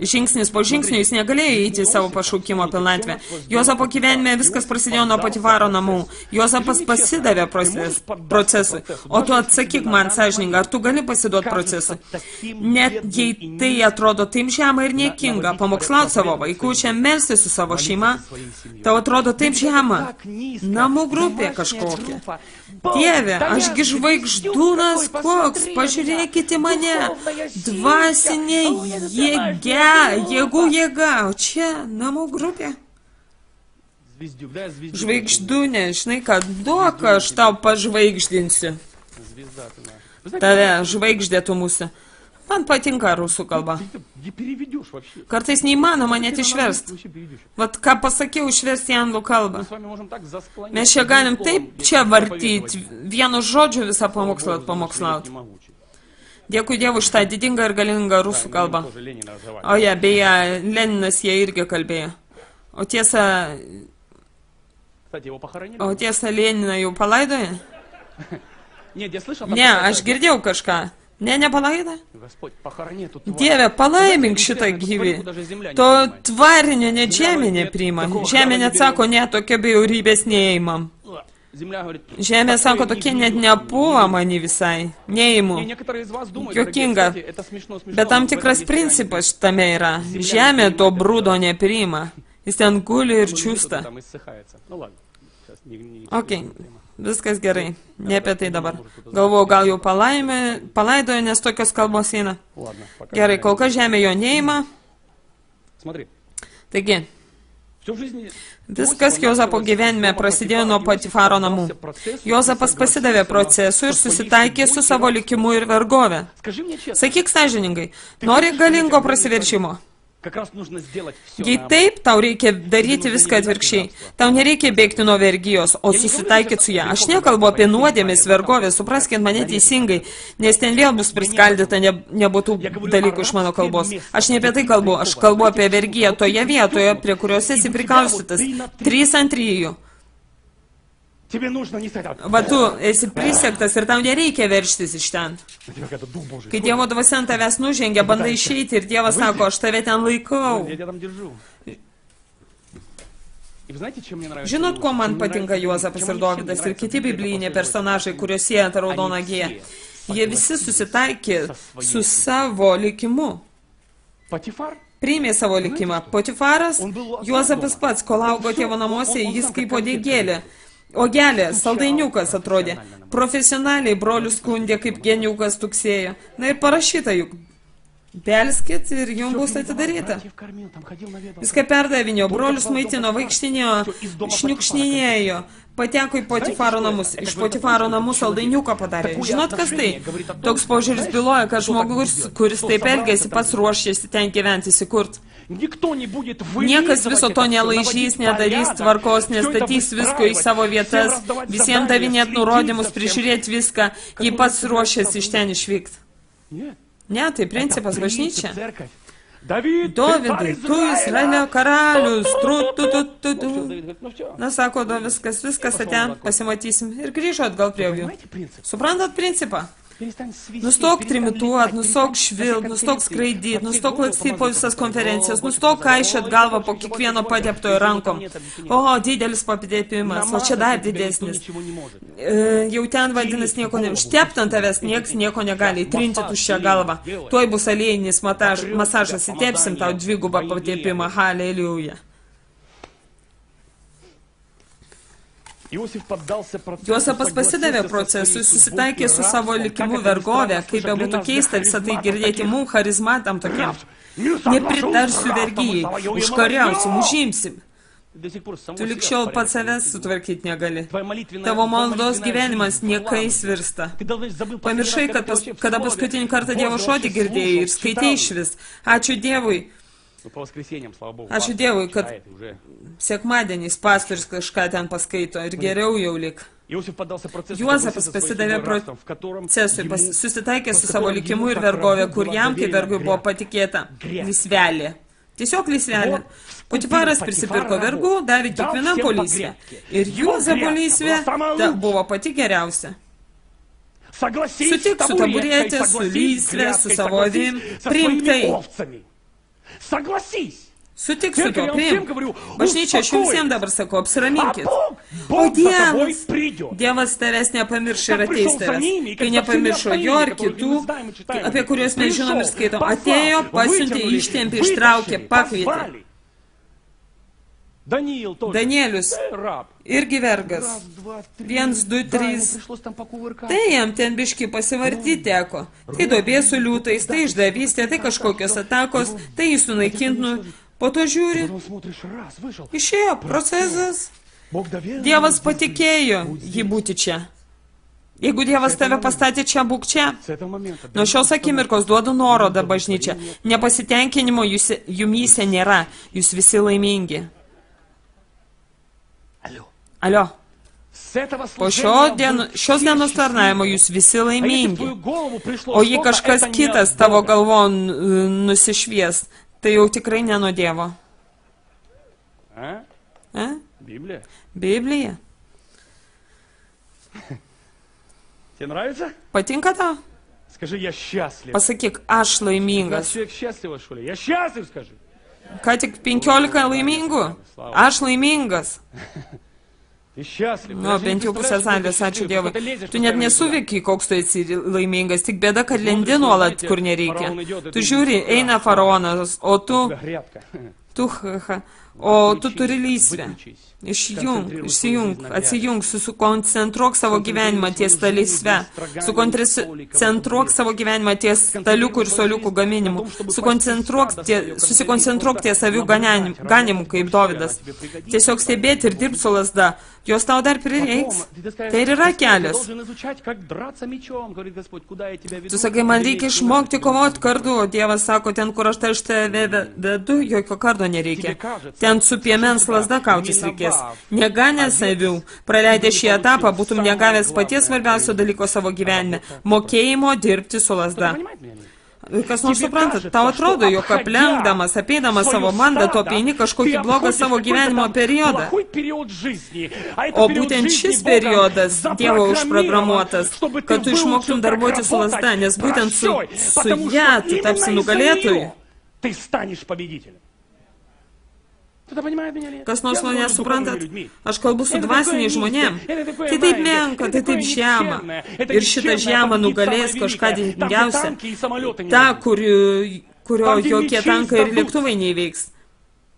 žingsnis po žingsnio, jis negalėjo įeiti į savo pašaukimo pilnatvę. Juozapo gyvenime viskas prasidėjo nuo Potifaro namų. Juozapas pasidavė procesui. O tu atsakyk man, sąžiningai, ar tu gali pasiduoti procesui? Net jei tai atrodo taip žema ir niekinga, pamokslauti savo vaikų, čia melsti su savo šeima, tau atrodo taip žema. Namų grupė kažkokia. Dieve, ašgi žvaigždūnas koks, pažiūrėkite mane, dvasinė jėgų jėga, o čia namų grupė. Žvaigždūnė, žinai ką, duok, aš tau pažvaigždinsiu. Tave, žvaigždė tu mūsų. Man patinka rusų kalba. Kartais neįmanoma net išversti. Vat ką pasakiau, išversti į anglų kalbą. Mes čia galim taip čia vartyti, vienu žodžiu visą pamokslauti. Dėkui Dievui už tą didingą ir galingą rusų kalbą. O ja, beje, Leninas jie irgi kalbėjo. O tiesa, Leniną jau palaidoja? Ne, aš girdėjau kažką. Ne, nepalaida? Dieve, palaimink šitą gyvį. To tvarinio net žemė nepriima. Žemė net sako, ne, tokia bjaurybės neįmam. Žemė sako, tokie net nepuva mani visai. Neįmu. Jokinga. Bet tam tikras principas tame yra. Žemė to brūdo nepriima. Jis ten guli ir čiūsta. Ok. Viskas gerai, ne apie tai dabar. Galvoju, gal jau palaidojo, nes tokios kalbos eina. Gerai, kol kas žemė jo neima. Taigi, viskas Juozapo gyvenime prasidėjo nuo Potifaro namų. Juozapas pasidavė procesui ir susitaikė su savo likimu ir vergove. Sakyk sąžiningai, nori galingo prasiveržimo? Jei taip, tau reikia daryti viską atvirkščiai. Tau nereikia bėgti nuo vergijos, o susitaikyti su ją. Aš nekalbu apie nuodėmės, vergovę, supraskit mane teisingai, nes ten vėl bus priskaldyta nebūtų dalykų iš mano kalbos. Aš ne apie tai kalbu, aš kalbu apie vergiją toje vietoje, prie kurios esi prikaustytas. 3 ant 3. Va tu esi prisektas ir tau nereikia verštis iš ten. Kai Dievo dvasia ant tavęs nužengia, bandai išeiti ir Dievas sako, aš tave ten laikau. Žinot, kuo man patinka Juozapas ir Dovydas ir kiti biblijiniai personažai, kuriuos sieja tą raudoną giją? Jie visi susitaikė su savo likimu. Priėmė savo likimą. Potifaras, Juozapas pats, kol augo tėvo namuose, jis kaip uodegėlė. Ogelė, saldainiukas atrodė. Profesionaliai brolius skundė, kaip geniukas tuksėjo. Na ir parašyta juk. Belskit ir jums bus atidaryta. Viską perdavinėjo, brolius maitino, vaikštinėjo, šniukšninėjo, pateko į Potifaro namus. Iš Potifaro namų saldainiuką padarė. Žinot, kas tai? Toks požiūris byloja, kad žmogus, kuris taip elgėsi, pats ruošėsi ten gyventi, įsikurt. Niekas viso to nelaižys, nedarys tvarkos, nestatys visko į savo vietas, visiems davinėt nurodymus, prižiūrėti viską, jį pats ruošėsi iš ten išvykti. Ne, tai principas bažnyčia. Dovidai, tu Izraelio karalius, Na, sako, viskas aten, pasimatysim. Ir grįžo atgal prie jų. Suprantat principą? Nustok trimituot, nustok švilt, nustok skraidyt, nustok lakstyt po visas konferencijas, nustok kaišėt galvą po kiekvieno pateptojo rankom. O, didelis papidėpimas, o čia dar didesnis. Jau ten vadinasi nieko ne... Užtept ant tavęs nieks nieko negali, įtrinti tuščią galvą. Tuoj bus aliejinis masažas, įtepsim tau dvigubą patepimą, haleliuja. Juozapas pasidavė procesui, susitaikė su savo likimu vergovę, kaip be būtų keista visą tai girdėti mums charizmatam tokiam. Nepritarsiu vergyjai, užkariausim, užimsim. Tu likščiol pats savęs sutvarkyti negali. Tavo maldos gyvenimas niekais virsta. Pamiršai, kada paskutinį kartą Dievo žodį girdėjai ir skaitėjai išvis. Ačiū Dievui. Ačiū Dievui, kad sekmadieniais pastorius kažką ten paskaito ir geriau jau lik. Juozapas pasidavė procesui, susitaikė su savo likimu ir vergovė, kur jam, kaip vergui, buvo patikėta lysvelė. Tiesiog lysvelė. Potifaras prisipirko vergų, davė kiekvienam po lysvę. Ir Juozapo lysvė buvo pati geriausia. Sutik su taburetė, su lysvė, su savo avim, priimk tai. Sutik su to, priimk. Bažnyčia, aš jums visiems dabar sakau, apsiraminkit. O Dievas tavęs nepamiršo ir ateis tavęs. Kai nepamiršo jo ir kitų, apie kuriuos mes žinom ir skaitom, atėjo, pasiuntė, ištempė, ištraukė, pakvietė. Danielius irgi vergas. 1, 2, 3. Tai jam ten biški pasivartyti teko. Tai duobė su liūtais, tai išdavystė, tai kažkokios atakos, tai jį sunaikintų. Po to žiūri. Išėjo procesas. Dievas patikėjo jį būti čia. Jeigu Dievas tave pastatė čia, būk čia. Nuo šios akimirkos duodu nuorodą bažnyčia. Nepasitenkinimo jumyse nėra. Jūs visi laimingi. Alio. Po šios dienos tarnavimo jūs visi laimingi. O jei kažkas kitas tavo galvon nusišvies, tai jau tikrai ne nuo Dievo. Biblija. Patinka tau? Pasakyk, aš laimingas. Ką tik 15 laimingų? Aš laimingas. Nu, bent jau pusę salės, ačiū Dievui. Tu net nesuveikiai, koks tu esi laimingas, tik bėda, kad lendi nuolat, kur nereikia. Tu žiūri, eina faraonas, o tu turi lysvę. Išsijung, atsijung, susikoncentruok savo gyvenimą ties tą lysvę. Sukoncentruok savo gyvenimą ties staliukų ir soliukų gaminimu. Susikoncentruok ties avių ganimu, kaip Dovydas. Tiesiog stebėti ir dirbti su lazda. Jos tau dar prireiks. Tai ir yra kelias. Tu sakai, man reikia išmokti kovoti kardu, o Dievas sako, ten, kur aš tave vedu, jokio kardo nereikia. Ten su piemens lazda kautis reikės. Neganęs avių, praleidę šį etapą, būtum negavęs paties svarbiausio dalyko savo gyvenime – mokėjimo dirbti su lazda. Kas nors suprantat, tau atrodo, jog aplenkdamas, apeidamas savo mandatą, apeini kažkokį blogą savo gyvenimo periodą. O būtent šis periodas Dievo užprogramuotas, kad tu išmoktum darbuoti su lazda, nes būtent su ją tu tapsi nugalėtoju. Kas nors mane suprantat? Aš kalbu su dvasiniais žmonėm. Tai taip menka, tai taip žema. Ir šitą žemą nugalės kažką didingiausia. Ta, kurio jokie tankai ir lėktuvai neįveiks.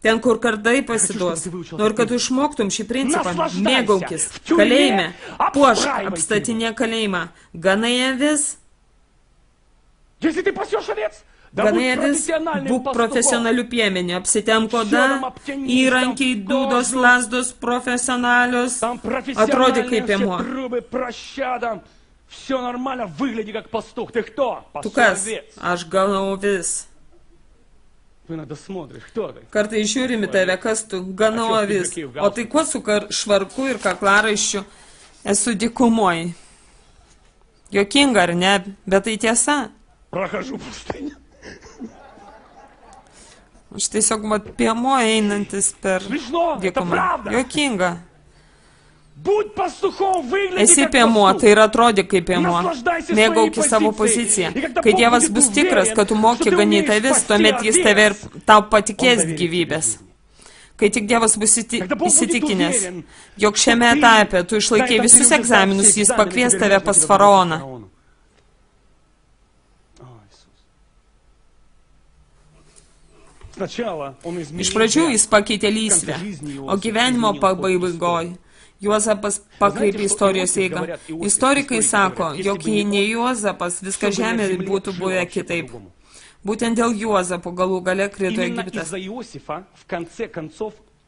Ten, kur kardai pasiduos. Noriu, kad tu išmoktum šį principą. Mėgaukis. Kalėjime. Puošk, apstatinė kalėjimą. Ganai avis. Ganėdis, būk profesionaliu piemeniu, apsitemk oda, įrankiai, dūdos, lasdos, profesionalius, atrodyk kaip piemuo. Tu kas? Aš ganau vis. Kartai žiūrimi tave, kas tu, ganau avis. O tai kuo su švarku ir kaklaraiščiu? Esu dykumoj. Jokinga ar ne, bet tai tiesa. Aš tiesiog mat piemuo einantis per dykumą. Jokinga. Esi piemuo, tai ir atrodyk kaip piemuo. Mėgaukis savo poziciją. Kai Dievas bus tikras, kad tu moki ganyti avis, tuomet jis tave ir tau patikės gyvybės. Kai tik Dievas bus įsitikinęs, jog šiame etape tu išlaikė visus egzaminus, jis pakvies tave pas faraoną. Iš pradžių jis pakeitė lysvę, o gyvenimo pabaigoj Juozapas pakreipė istorijos eigą. Istorikai sako, jog jei ne Juozapas, viskas žemė būtų buvę kitaip. Būtent dėl Juozapo galų gale krito Egiptas.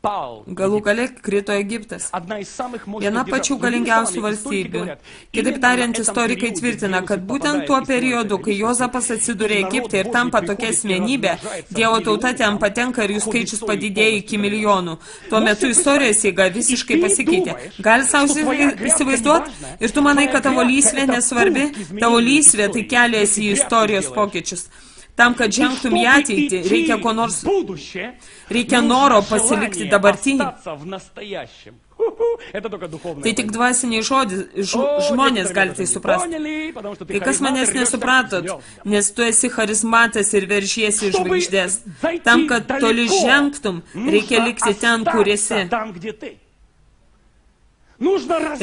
Galų gale krito Egiptas. Viena pačių galingiausių valstybių. Kitaip tariant, istorikai tvirtina, kad būtent tuo periodu, kai Juozapas atsidūrė Egipte ir tampa tokia asmenybė, Dievo tauta ten patenka ir jų skaičius padidėjo iki milijonų. Tuo metu istorijos eiga visiškai pasikeitė. Gali savo įsivaizduoti? Ir tu manai, kad tavo lysvė nesvarbi? Tavo lysvė tai kelias į istorijos pokyčius. Tam, kad žengtum į ateitį, reikia ko nors, reikia noro pasilikti dabartinį. Tai tik dvasiniai žmonės gali tai suprasti. Kai kas manęs nesupratot, nes tu esi charizmatas ir veržiesi iš žvaigždės. Tam, kad toli žengtum, reikia likti ten, kur esi.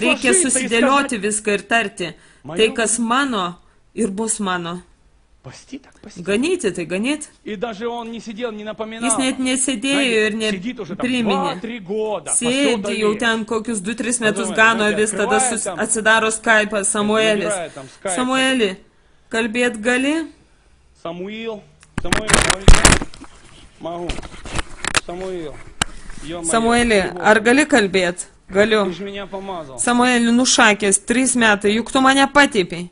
Reikia susidėlioti viską ir tarti. Tai, kas mano, ir bus mano. Ganyti, tai ganyti. Jis net nesėdėjo ir nepriminė. Sėdi jau ten kokius 2-3 metus gano avis, tada atsidaro Skype'as Samuelis. Samueli, kalbėt gali? Samueli, ar gali kalbėt? Galiu. Samueli, nušakęs 3 metai, juk tu mane pateipiai.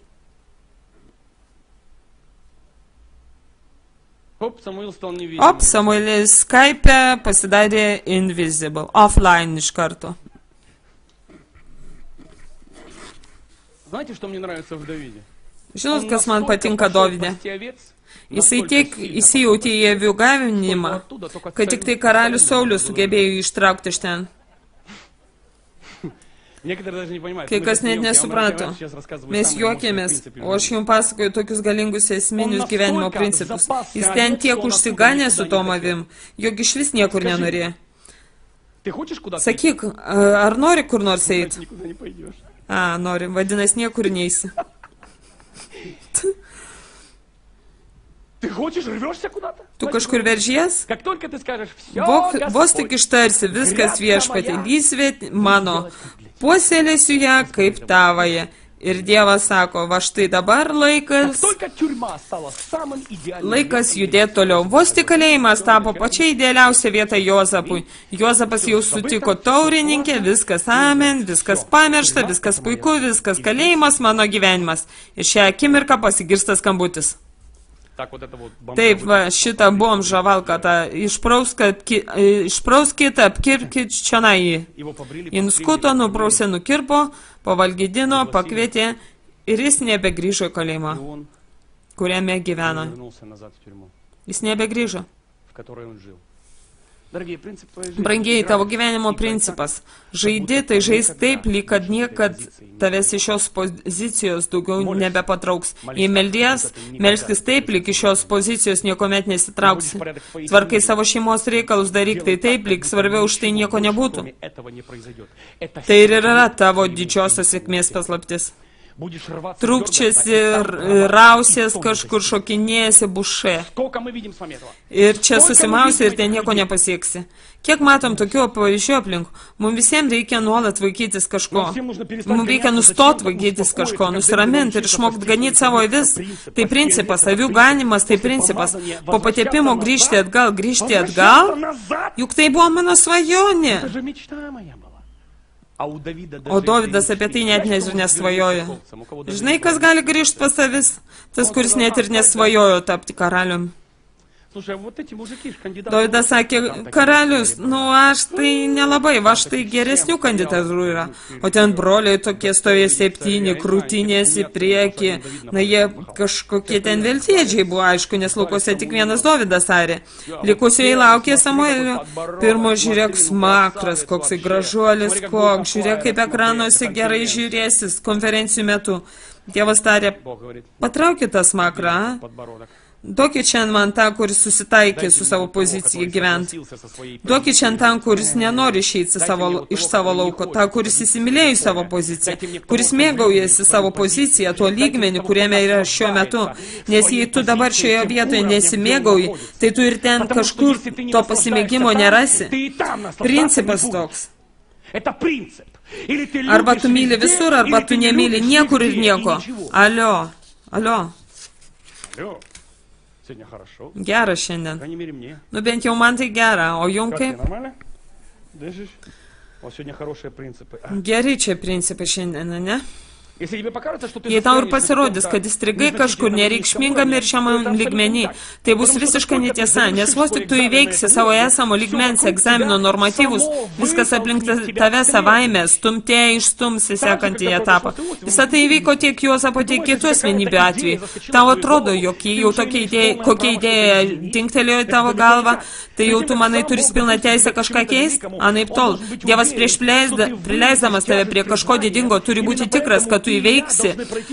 Op, Samuelis Skype pasidarė invisible, offline iš karto. Žinot, kas man patinka Dovide? Jisai tiek įsijautė į avių gavinimą, kad tik tai karalius Saulius sugebėjo ištraukti iš ten. Kai kas net nesuprato. Mes juokėmės, o aš jums pasakoju tokius galingus esminius gyvenimo principus. Jis ten tiek užsiganė su tom avim, jog iš vis niekur nenorėjo. Sakyk, ar nori kur nors eiti? Nori, vadinasi, niekur neisi. Tu kažkur veržies? Vos tik ištarsi, viskas viešpatė, lysvė mano. Puoselėsiu ją kaip tavąją. Ir Dievas sako, va štai dabar laikas judėti toliau. Vos tik kalėjimas tapo pačia idealiausia vieta Juozapui. Juozapas jau sutiko taurininkę, viskas amen, viskas pamiršta, viskas puiku, viskas kalėjimas, mano gyvenimas. Ir šią akimirką pasigirsta skambutis. Taip, va, šitą bomžą valkatą, išprauskit, apkirkit čionai jį. Inskuto, nuprausė, nukirpo, pavalgydino, pakvietė ir jis nebegrįžo į kalėjimą, kuriame gyveno. Jis nebegrįžo. Brangiai, tavo gyvenimo principas. Žaidi, tai žais taip, lyg kad niekad tavęs iš šios pozicijos daugiau nebepatrauks. Jei meldies, melskis taip, lyg iš šios pozicijos niekomet nesitrauksi. Tvarkai savo šeimos reikalus, daryk tai taip, lyg svarbiau už tai nieko nebūtų. Tai ir yra tavo didžiosios sėkmės paslaptis. trūkčiasi, rausies kažkur, šokinėsi, bušė. Ir čia susimausi ir ten nieko nepasieksi. Kiek matom tokių pavyzdžių aplink, mums visiems reikia nuolat vaikytis kažko. Mums reikia nustot vaikytis kažko, nusiraminti ir išmokti ganyti savo avis. Tai principas, avių ganimas, tai principas. Po patepimo grįžti atgal, juk tai buvo mano svajonė. O Dovydas apie tai net nesvajoja. Žinai, kas gali grįžti pas avis? Tas, kuris net ir nesvajojo tapti karaliumi. Dovydas sakė, karalius, aš tai nelabai, aš tai geresnių kandidatų yra. O ten broliai tokie stovė 7, krūtinės į priekį. Jie kažkokie ten veltėdžiai buvo, aišku, nes laukose tik vienas Dovydas arė. Likusiai laukė Samuelio. Pirmo žiūrėk smakras, koksai gražuolis, žiūrėk, kaip ekranuose gerai žiūrėsis konferencijų metu. Dievas tarė, patraukit tą smakrą, duokit šiandien man tą, kuris susitaikė su savo pozicija gyventi. Duokit šiandien tą, kuris nenori išeiti iš savo lauko, tą, kuris įsimylėjo į savo poziciją, kuris mėgaujasi savo poziciją, tuo lygmenį, kuriame yra šiuo metu. Nes jei tu dabar šioje vietoje nesimėgauji, tai tu ir ten kažkur to pasimėgimo nerasi. Principas toks. Arba tu myli visur, arba tu nemyli niekur ir nieko. Alio. Gera šiandien. Bent jau man tai gera, o jum kaip? Geri čia principai šiandien, ne? Jei tau ir pasirodys, kad įstrigai kažkur nereikšmingam ir šiam lygmenį, tai bus visiškai netiesa, nes vos tik tu įveiksi savo esamo lygmens egzamino normatyvus, viskas aplink tave savaime, stumtėjai išstums į sekantį etapą. Visą tai įvyko tiek Juozapo, tiek kitų asmenybių atveju. Tau atrodo, jog jau kokia idėja dingtelėjo į tavo galvą, tai jau tu manai turis pilną teisę kažką keisti? Anaip tol, Dievas prieš prileisdamas tave prie kažko didingo turi būti tikras, kad tu įveiksi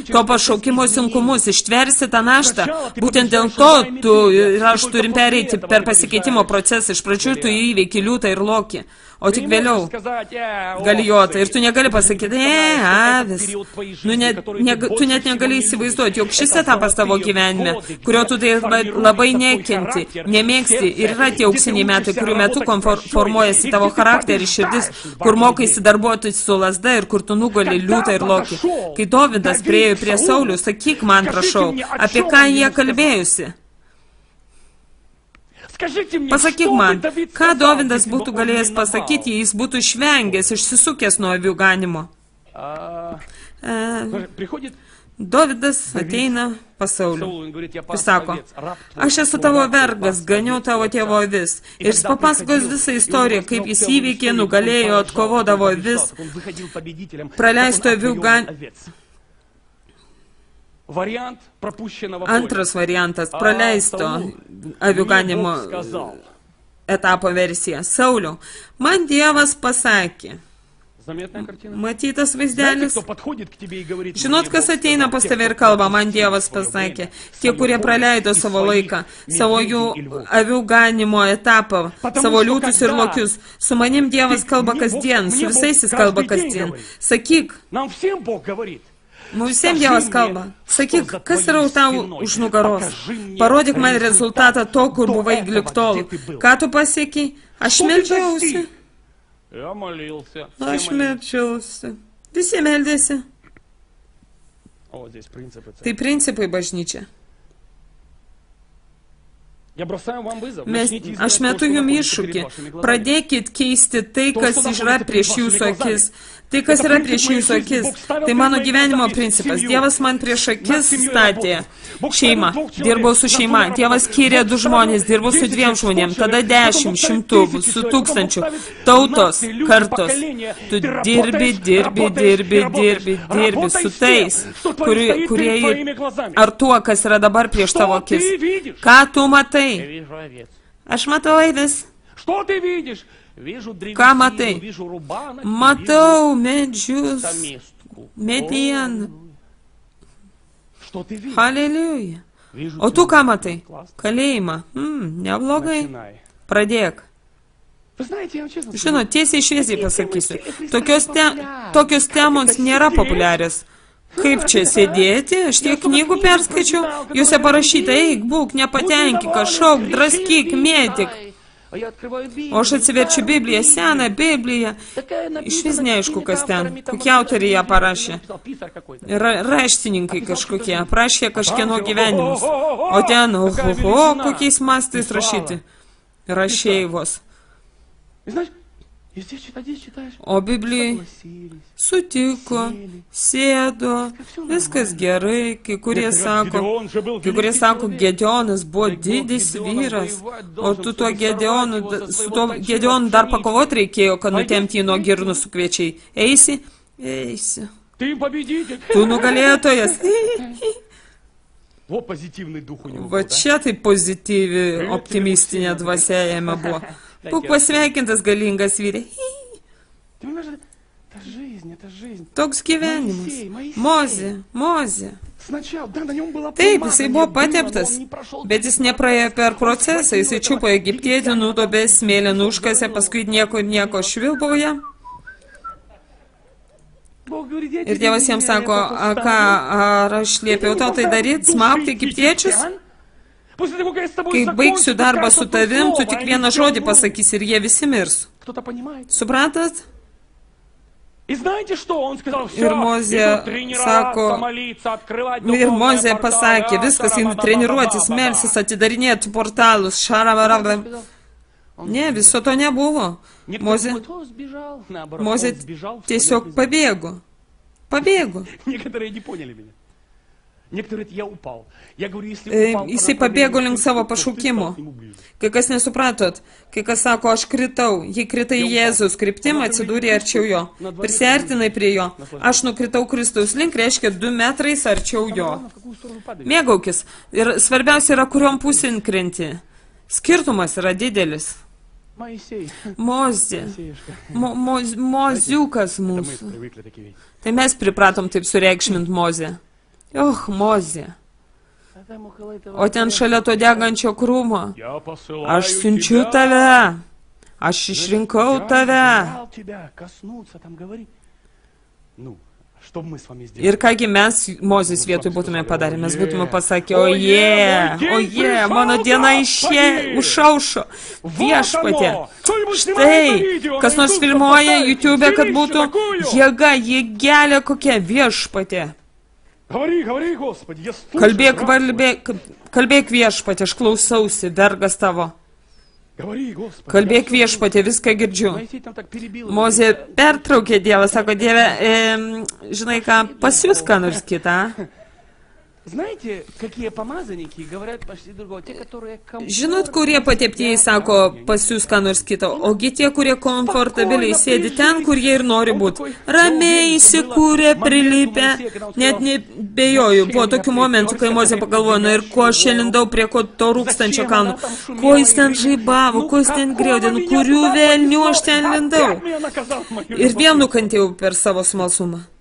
to pašaukimo sunkumus, ištversi tą naštą. Būtent dėl to tu ir aš turim pereiti per pasikeitimo procesą. Iš pradžių tu įveiki liūtą ir lokį, o tik vėliau galijotą. Ir tu negali pasakyti, avis. Tu net negali įsivaizduoti, jog šis etapas tavo gyvenime, kurio tu tai labai nekenti, nemėgsti, ir yra tie auksiniai metai, kurių metu formuojasi tavo charakterį, širdis, kur mokaisi darbuotis su lazda ir kur tu nugali liūtą ir lokį. Kai Dovydas priėjo prie Saulių, sakyk man, prašau, apie ką jie kalbėjusi. Pasakyk man, ką Dovydas būtų galėjęs pasakyti, jei jis būtų išvengęs, išsisukęs nuo avių ganimo. Dovydas ateina pas Saulių. Jis sako, aš esu tavo vergas, ganiau tavo tėvo avis. Ir jis papasakos visą istoriją, kaip jis įveikė, nugalėjo, atkovodavo avis, praleisto avių ganimo. Antras variantas, praleisto avių ganimo etapo versija. Sauliau, man Dievas pasakė. Matytas vaizdelis? Žinot, kas ateina pas tave ir kalba, man Dievas pasakė. Tie, kurie praleido savo laiką, savo jų avių ganimo etapą, savo liūtus ir lokius. Su manim Dievas kalba kasdien, su visais jis kalba kasdien. Sakyk, visiems Dievas kalba. Sakyk, kas yra tau už nugaros? Parodyk man rezultatą to, kur buvai lik tol. Ką tu pasiekiai? Aš meldžiausi. Aš meldžiausi. Visi meldėsi. Tai principai bažnyčia. Aš metu jums iššūkį. Pradėkit keisti tai, kas yra prieš jūsų akis. Tai, kas yra prieš jūsų akis, tai mano gyvenimo principas. Dievas man prieš akis statė šeimą. Dirbau su šeima. Dievas skyrė 2 žmonės, dirbau su 2 žmonėm. Tada 10, 100, su 1000. Tautos, kartos. Tu dirbi su tais, kurie ar tuo, kas yra dabar prieš tavo akis. Ką tu matai? Aš matau avis. Ką matai? Matau medžius, medieną. Haleliuja. O tu ką matai? Kalėjimą. Neblogai. Pradėk. Žinot, tiesiai šviesiai pasakysiu. Tokios temos nėra populiarios. Kaip čia sėdėti? Aš tiek knygų perskaičiau. Juose parašyta, eik, būk, nepatenkinka, šauk, draskyk, mėtyk. O aš atsiverčiu Bibliją, seną Bibliją. Išvis neaišku, kas ten. Kokie autoriai ją parašė. Raštininkai kažkokie. Aprašė kažkieno gyvenimus. O ten, oho, kokiais mastais rašyti. Rašėjvos. O Biblijai sutiko, sėdo, viskas gerai, kai kurie sako, Gedeonas buvo didis vyras, o tu tuo Gedeonu dar pakovot reikėjo, kad nutemti jį nuo girnų su kviečiai. Eisi? Eisi. Tu nugalėtojas. Va čia tai pozityvi, optimistinė dvasia jame buvo. Būk pasveikintas, galingas vyrė. Toks gyvenimas. Mozė. Taip, jisai buvo pateptas, bet jis nepraėjo per procesą. Jisai čiupo egiptietį, nudobė smėlę, nuškasė, paskui nieko švilpauja. Ir Dievas jiems sako, ar aš liepiau tau tai daryti, smaugti egiptiečius? Kai baigsiu darbą su tavim, tu tik vieną žodį pasakysi ir jie visi mirs. Supratat? Ir Mozė sako, ir Mozė pasakė, viskas, einu treniruotis, melsis, atidarinėti portalus, šaravarabam. Ne, viso to nebuvo. Mozė tiesiog pabėgo. Jisai pabėgo link savo pašaukimo. Kai kas nesupratot, kai kas sako, aš kritau, jei kritai Jėzus kryptim, atsidūrė arčiau jo, prisiartinai prie jo, aš nukritau Kristaus link, reiškia 2 metrais arčiau jo. Mėgaukis. Ir svarbiausia yra, kuriom pusėn krenti. Skirtumas yra didelis. Mozė. Moziukas mūsų. Tai mes pripratom taip sureikšmint Mozę. Mozė. O ten šalia to degančio krūmo. Aš siunčiu tave. Aš išrinkau tave. Ir kągi mes Mozės vietoj būtume padarę. Mes būtume pasakę, oje, mano diena užaušo. Viešpatė. Štai, kas nors filmuoja YouTube, kad būtų jėga, jėgelė kokia viešpatė. Kalbėk viešpatė, aš klausausi, vergas tavo. Kalbėk viešpatė, viską girdžiu. Mozė pertraukė Dievą, sako, Dieve, žinai ką, pasiūsk ką nors kitą. Žinot, kurie pateptieji sako, pasiūsk ką nors kitą, ogi tie, kurie komfortabiliai sėdi ten, kur jie ir nori būti. Ramiai įsikūrė, prilipę, net nebejoju. Buvo tokių momentų, kai Mozė pagalvojo, ir ko aš lindau prie to rūkstančio kalno, ko jis ten žaibavo, ko jis ten griaudė, kurių velnių aš ten lindau. Ir vėl nukantėjau per savo smalsumą.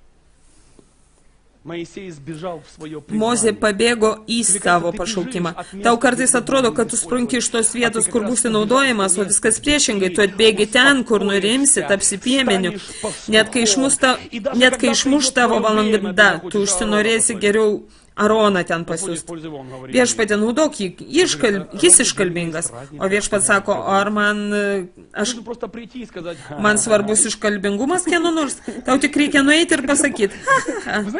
Mozė pabėgo į savo pašaukimą. Tau kartais atrodo, kad tu sprunki iš tos vietos, kur būsi naudojamas, o viskas priešingai. Tu atbėgi ten, kur nurimsi, tapsi piemeniu. Net kai išmuš tavo valanda, tu užsinorėsi geriau Aroną ten pasiūsti. Viešpatė, naudok jį, jis iškalbingas. O viešpat sako, ar man svarbus iškalbingumas kieno nors? Tau tik reikia nueiti ir pasakyti.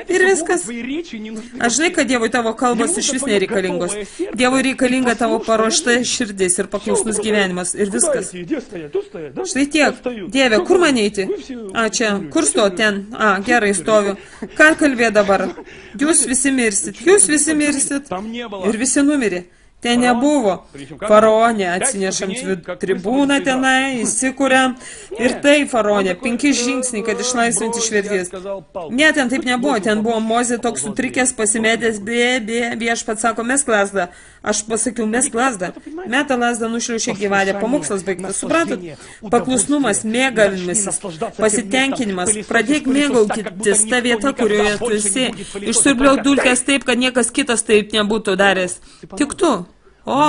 Ir viskas. Aš žinai, kad Dievui tavo kalbos iš vis nereikalingos. Dievui reikalinga tavo paruošta širdis ir paklusnus gyvenimas. Ir viskas. Štai tiek. Dieve, kur man eiti? Čia. Kur sto ten? Gerai, stoviu. Ką kalbė dabar? Jūs visi mirsit. Jūs visi mirsit. Ir visi numirė. Ten nebuvo. Faraonė, atsinešam tribūną tenai, įsikuriam. Ir tai, Faraonė, 5 žingsniai, kad išlaisvinti iš verties. Ne, ten taip nebuvo. Ten buvo Mozė toks sutrikęs, pasimėtęs, viešpat sako, mes lasdą. Aš pasakiau, mes lasdą. Meta lasdą, nušliaušė gyvatę. Pamokslas baigtas. Supratot? Paklusnumas, mėgavimasis, pasitenkinimas. Pradėk mėgautis ta vieta, kurioje tu esi. Išsiurbliau dulkės taip, kad niekas kitas taip nebūtų daręs. Tik tu. O,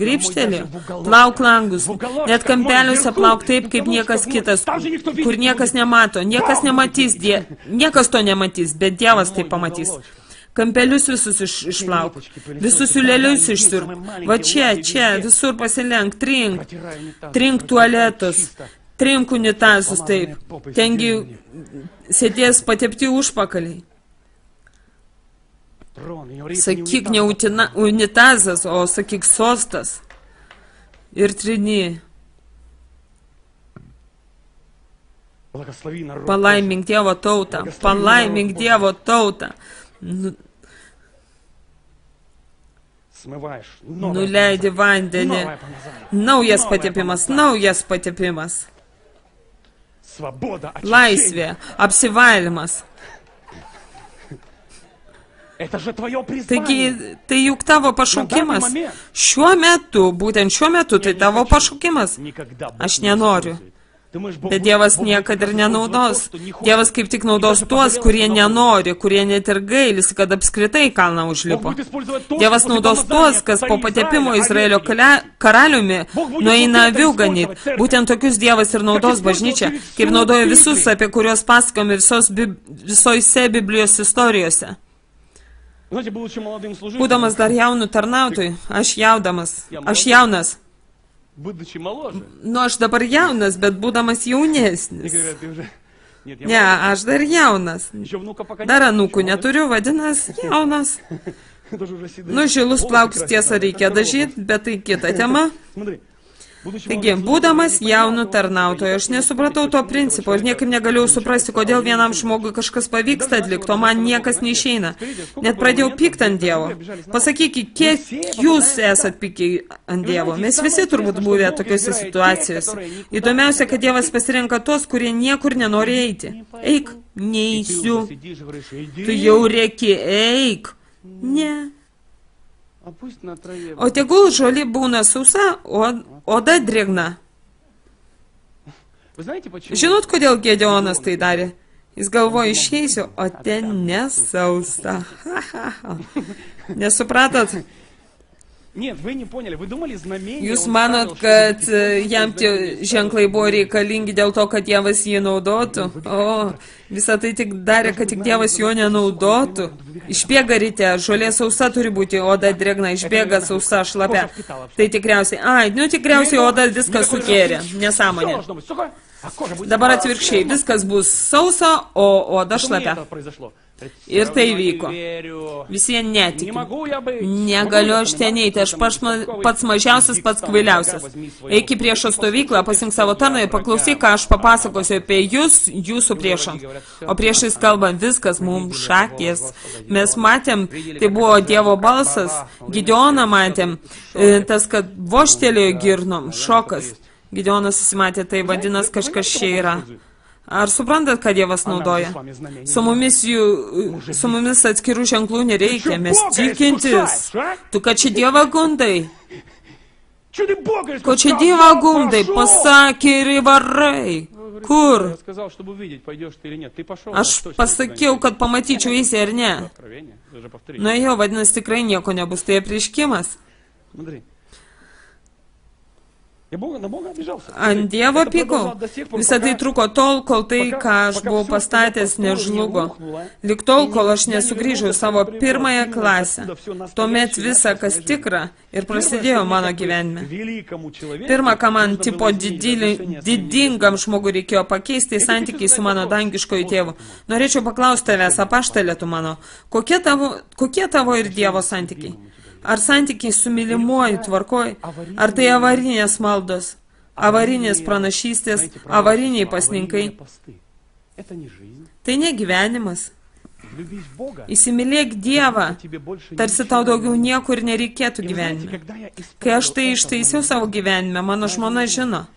grįpštelė, plauk langus, net kampeliuose plauk taip, kaip niekas kitas, kur niekas nemato, niekas nematys, niekas to nematys, bet Dievas tai pamatys. Kampelius visus išplauk, visus siūlelius išsirp, va čia, visur pasilenk, trink tualetus, trink unitazus taip, tengi sėdės patepti užpakaliai. Sakyk ne unitazas, o sakyk sostas ir trini. Palaimink Dievo tautą, palaimink Dievo tautą. Nuleidi vandenį. Naujas patepimas. Laisvė, apsivalymas. Taigi, tai juk tavo pašaukimas. Būtent šiuo metu, tai tavo pašaukimas. Aš nenoriu. Bet Dievas niekada ir nenaudos. Dievas kaip tik naudos tuos, kurie nenori, kurie net ir gailisi, kad apskritai kalną užlipo. Dievas naudos tuos, kas po patepimo Izraelio karaliumi nueina avių ganyt. Būtent tokius Dievas ir naudos bažnyčią, kaip naudoja visus, apie kuriuos pasakome visose Biblijos istorijose. Būdamas dar jaunų tarnautojų, aš jaunas. Nu, aš dabar jaunas, bet būdamas jaunesnis. Ne, aš dar jaunas. Dar anūkų neturiu, vadinasi, jaunas. Nu, žilus plaukus tiesa reikia dažyti, bet tai kita tema. Taigi, būdamas jaunų tarnautojų, aš nesupratau to principo ir niekaip negalėjau suprasti, kodėl vienam žmogui kažkas pavyksta atlikti, o man niekas neišeina. Net pradėjau pykti ant Dievo. Pasakykit, kiek jūs esat pykiai ant Dievo. Mes visi turbūt buvę tokiuose situacijose. Įdomiausia, kad Dievas pasirenka tos, kurie niekur nenori eiti. Eik, neįsiu. Tu jau rėki, eik. Ne. O tegul žolė būna sausa, oda drėgna. Žinot, kodėl Gedeonas tai darė? Jis galvoja, išeisiu, o ten nesausa. Nesupratot? Jūs manot, kad jam tie ženklai buvo reikalingi dėl to, kad Dievas jį naudotų? O, visą tai tik darė, kad tik Dievas jo nenaudotų. Išbėga ryte, žolė sausa turi būti, oda drėgna, išbėga sausa, šlapia. Tai tikriausiai oda viską sukėrė, nesąmonė. Dabar atvirkščiai, viskas bus sausa, o oda šlapia. Ir tai vyko. Visi netiki. Negaliu aš ten eiti, aš pats mažiausias, pats kvailiausias. Eik į priešo stovyklą, pasink savo tarną ir paklausyk, ką aš papasakosiu apie jūs, jūsų priešams. O priešais kalbant, viskas mums šakės. Mes matėm, tai buvo Dievo balsas, Gideoną matėm, tas, kad vožtelėjo girnom, šokas. Gideonas susimatė, tai vadinas kažkas čia yra. Ar suprantat, ką Dievas naudoja? Su mumis atskirų ženklų nereikia, mes tikintis. Tu ką čia Dievą gundai? Ko čia Dievą gundai? Pasakė ir įvarai. Kur? Aš pasakiau, kad pamatyčiau eisi ar ne. Na jo, vadinasi, tikrai nieko nebus, tai apreiškimas. Ant Dievo pykau. Visą tai truko tol, kol tai, ką aš buvau pastatęs, nežlugo. Lik tol, kol aš nesugrįžau savo pirmąją klasę. Tuomet visa, kas tikra, ir prasidėjo mano gyvenime. Pirma, ką man tipo didingam žmogui reikėjo pakeisti, tai santykiai su mano dangiškoju tėvu. Norėčiau paklausti tavęs, apaštalė tu mano, kokie tavo ir Dievo santykiai? Ar santykiai su mylimuoju tvarkoj? Ar tai avarinės maldos, avarinės pranašystės, avariniai pasninkai? Tai ne gyvenimas. Įsimylėk Dievą, tarsi tau daugiau niekur nereikėtų gyvenime. Kai aš tai ištaisiau savo gyvenime, mano žmona žino.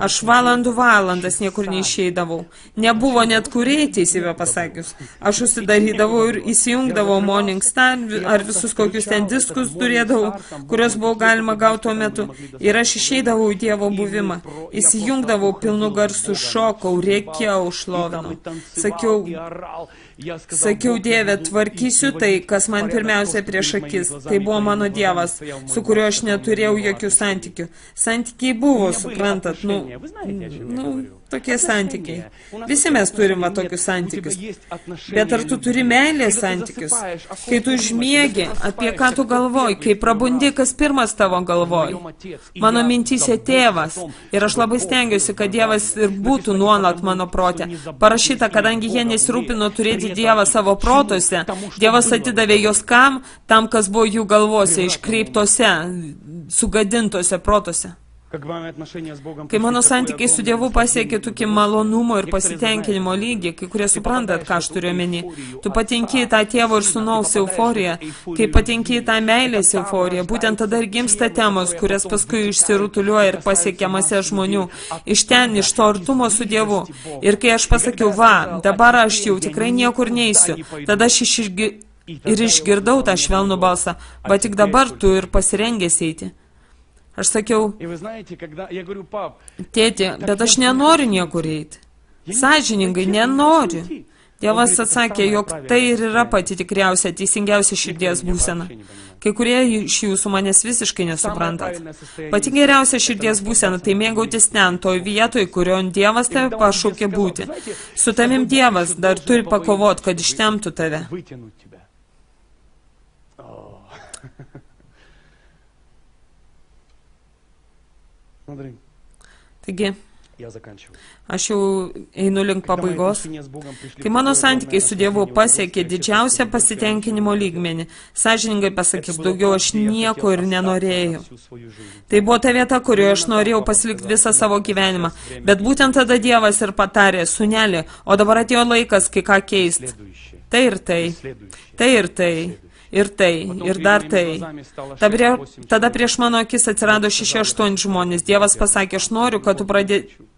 Aš valandas niekur neišeidavau. Nebuvo net kur eiti, teisybę pasakius. Aš užsidarydavau ir įsijungdavau Morning Star, ar visus kokius ten diskus turėdavau, kurios buvo galima gauti tuo metu. Ir aš išeidavau į Dievo buvimą. Įsijungdavau pilnu garsu, šokau, rėkiau, šlovinau. Sakiau, Sakiau, Dieve, tvarkysiu tai, kas man pirmiausia prieš akis. Tai buvo mano Dievas, su kuriuo aš neturėjau jokių santykių. Santykiai buvo, suprantat, tokie santykiai. Visi mes turime tokius santykius. Bet ar tu turi meilės santykius? Kai tu užmiegi, apie ką tu galvoji, kai prabundi, kas pirmas tavo galvoji? Mano mintyse tėvas. Ir aš labai stengiuosi, kad Dievas ir būtų nuolat mano protė. Parašyta, kadangi jie nesirūpino turėti Dievą savo protuose, Dievas atidavė jos kam? Tam, kas buvo jų galvose, iškreiptose, sugadintose protuose. Kai mano santykiai su Dievu pasiekė tokį malonumo ir pasitenkinimo lygį, kai kurie suprantat, ką aš turiu omeny, tu patenki į tą tėvo ir sūnaus euforiją, kai patenki į tą meilės euforiją, būtent tada ir gimsta temos, kurias paskui išsirutuliuoja ir pasiekia masė žmonių, iš ten, iš to artumo su Dievu. Ir kai aš pasakiau, va, dabar aš jau tikrai niekur neisiu, tada aš išgirdau tą švelnų balsą, bet tik dabar tu ir pasirengęs eiti. Aš sakiau, tėti, bet aš nenoriu niekur eiti. Sąžiningai, nenoriu. Dievas atsakė, jog tai ir yra pati tikriausia, teisingiausia širdies būsena. Kai kurie iš jūsų manęs visiškai nesuprantat. Pati geriausia širdies būsena, tai mėgautis ten, toj vietoj, kurion Dievas tave pašaukė būti. Su tavim Dievas dar turi pakovot, kad ištemtų tave. Taigi, aš jau einu link pabaigos. Kai mano santykiai su Dievu pasiekė didžiausią pasitenkinimo lygmenį, sąžiningai pasakysiu, daugiau aš nieko ir nenorėjau. Tai buvo ta vieta, kurioje aš norėjau pasilikti visą savo gyvenimą. Bet būtent tada Dievas ir patarė, sūneli, o dabar atėjo laikas kai ką keisti. Tai ir tai, tai ir tai. Ir tai, ir dar tai. Tada prieš mano akis atsirado 6-8 žmonės. Dievas pasakė, aš noriu, kad tu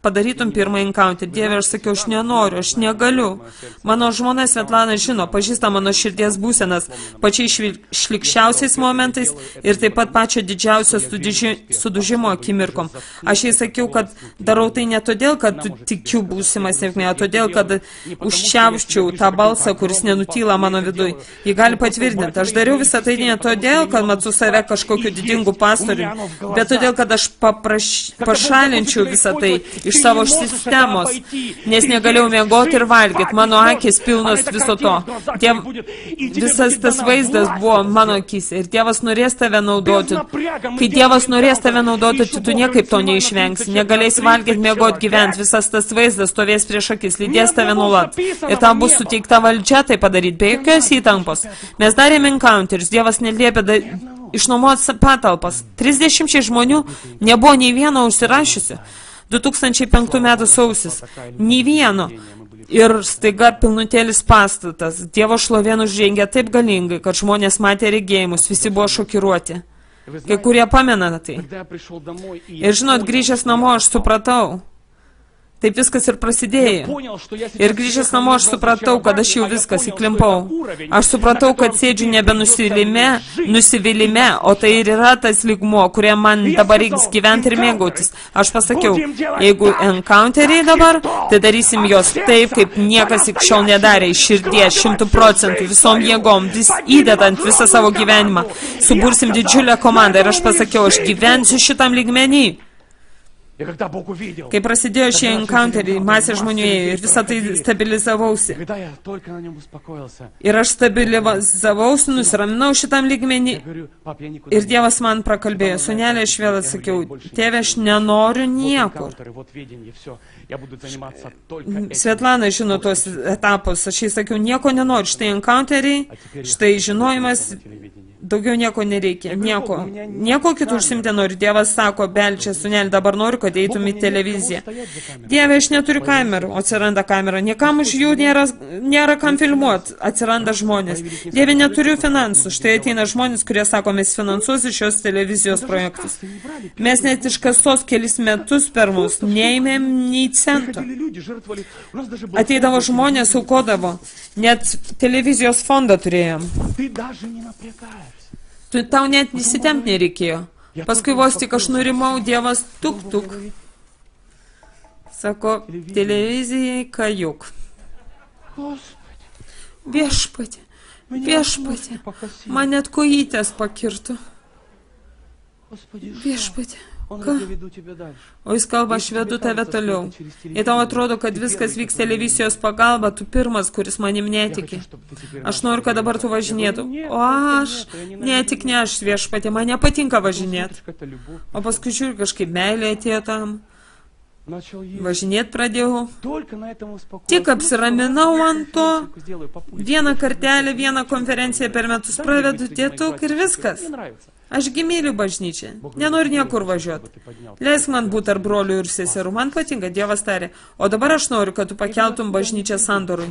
padarytum pirmą encounter. Dieve, aš sakiau, aš nenoriu, aš negaliu. Mano žmona Svetlana žino, pažįsta mano širdies būsenas pačiais šlikščiausiais momentais ir taip pat pačio didžiausio sudužimo akimirkom. Aš jai sakiau, kad darau tai ne todėl, kad tikiu būsimą sėkmę, o todėl, kad užčiaupčiau tą balsą, kuris nenutyla mano viduj. Jį gali patvirtinti. Aš dariau visą tai ne todėl, kad matau save kažkokiu didingu pastoriu, bet todėl, kad aš pašalinčiau visą tai iš savo sistemos, nes negalėjau miegoti ir valgyti. Mano akis pilnos viso to. Visas tas vaizdas buvo mano akise ir Dievas norės tave naudoti. Kai Dievas norės tave naudoti, tu niekaip to neišvengsi. Negalėsi valgyti, miegoti, gyventi. Visas tas vaizdas stovės prieš akis, lydės tave nuolat. Ir tam bus suteikta valdžia tai padaryti, be jokios įtampos. Mes darėme encounteris, Dievas neliepė išnuomoti patalpas. 30 žmonių nebuvo nei vieno užsirašiusi. 2005 metų sausis. Nei vieno. Ir staiga pilnutėlis pastatas. Dievo šlovė nužengė taip galingai, kad žmonės matė regėjimus, visi buvo šokiruoti. Kai kurie pamena tai. Ir žinot, grįžęs namo aš supratau. Taip viskas ir prasidėjo. Ir grįžęs namo aš supratau, kad aš jau viskas įklimpau. Aš supratau, kad sėdžiu nebe nusivylime, o tai ir yra tas lygmuo, kurie man dabar reiks gyventi ir mėgautis. Aš pasakiau, jeigu encounteriai dabar, tai darysim jos taip, kaip niekas iki šiol nedarė, iš širdies, 100%, visom jėgom, įdedant visą savo gyvenimą. Subursim didžiulę komandą ir aš pasakiau, aš gyvensiu šitam lygmenį. Kai prasidėjo šie encounteriai, masė žmonių ėjo ir visą tai stabilizavausi. Ir aš stabilizavausi, nusiraminau šitam lygmenį ir Dievas man prakalbėjo. Sūnelė, aš vėl atsakiau, tėve, aš nenoriu niekur. Svetlana žino tos etapus, aš jai sakiau, nieko nenoriu, štai encounteriai, štai žinojimas, daugiau nieko nereikia, nieko kitų užsimti noriu. Dievas sako, belčia, sūnelė, dabar noriu, kad eitum į televiziją. Dieve, aš neturiu kamerų, atsiranda kamera, niekam už jų nėra kam filmuoti, atsiranda žmonės. Dieve, neturiu finansų, štai ateina žmonės, kurie sako, mes finansuosi šios televizijos projektus. Mes net iš kasos kelis metus per mus neėmėm nei cento. Ateidavo žmonės, aukodavo, net televizijos fondą turėjom. Tau net įsitempt nereikėjo. Paskui vos tik aš nurimau, Dievas tuk. Sako, televizijai kajuk. Viešpatie, viešpatie, man net kojytės pakirto. Viešpatie. Ką? O jis kalba, aš vedu tave toliau. Ir tau atrodo, kad viskas vyks televizijos pagalba, tu pirmas, kuris manim netiki. Aš noriu, kad dabar tu važinėtų. O aš, netik ne aš, viešpatie, man nepatinka važinėti. O paskui žiūrėjau, kažkaip meilė atėjo tam. Važinėti pradėjau. Tik apsiraminau ant to. Vieną kartelę, vieną konferenciją per metus pravedu tėtuk ir viskas. Aš myliu bažnyčią. Nenoriu niekur važiuoti. Leisk man būti tarp brolių ir seserų. Man patinka, Dievas tarė. O dabar aš noriu, kad tu pakeltum bažnyčią Sandorui.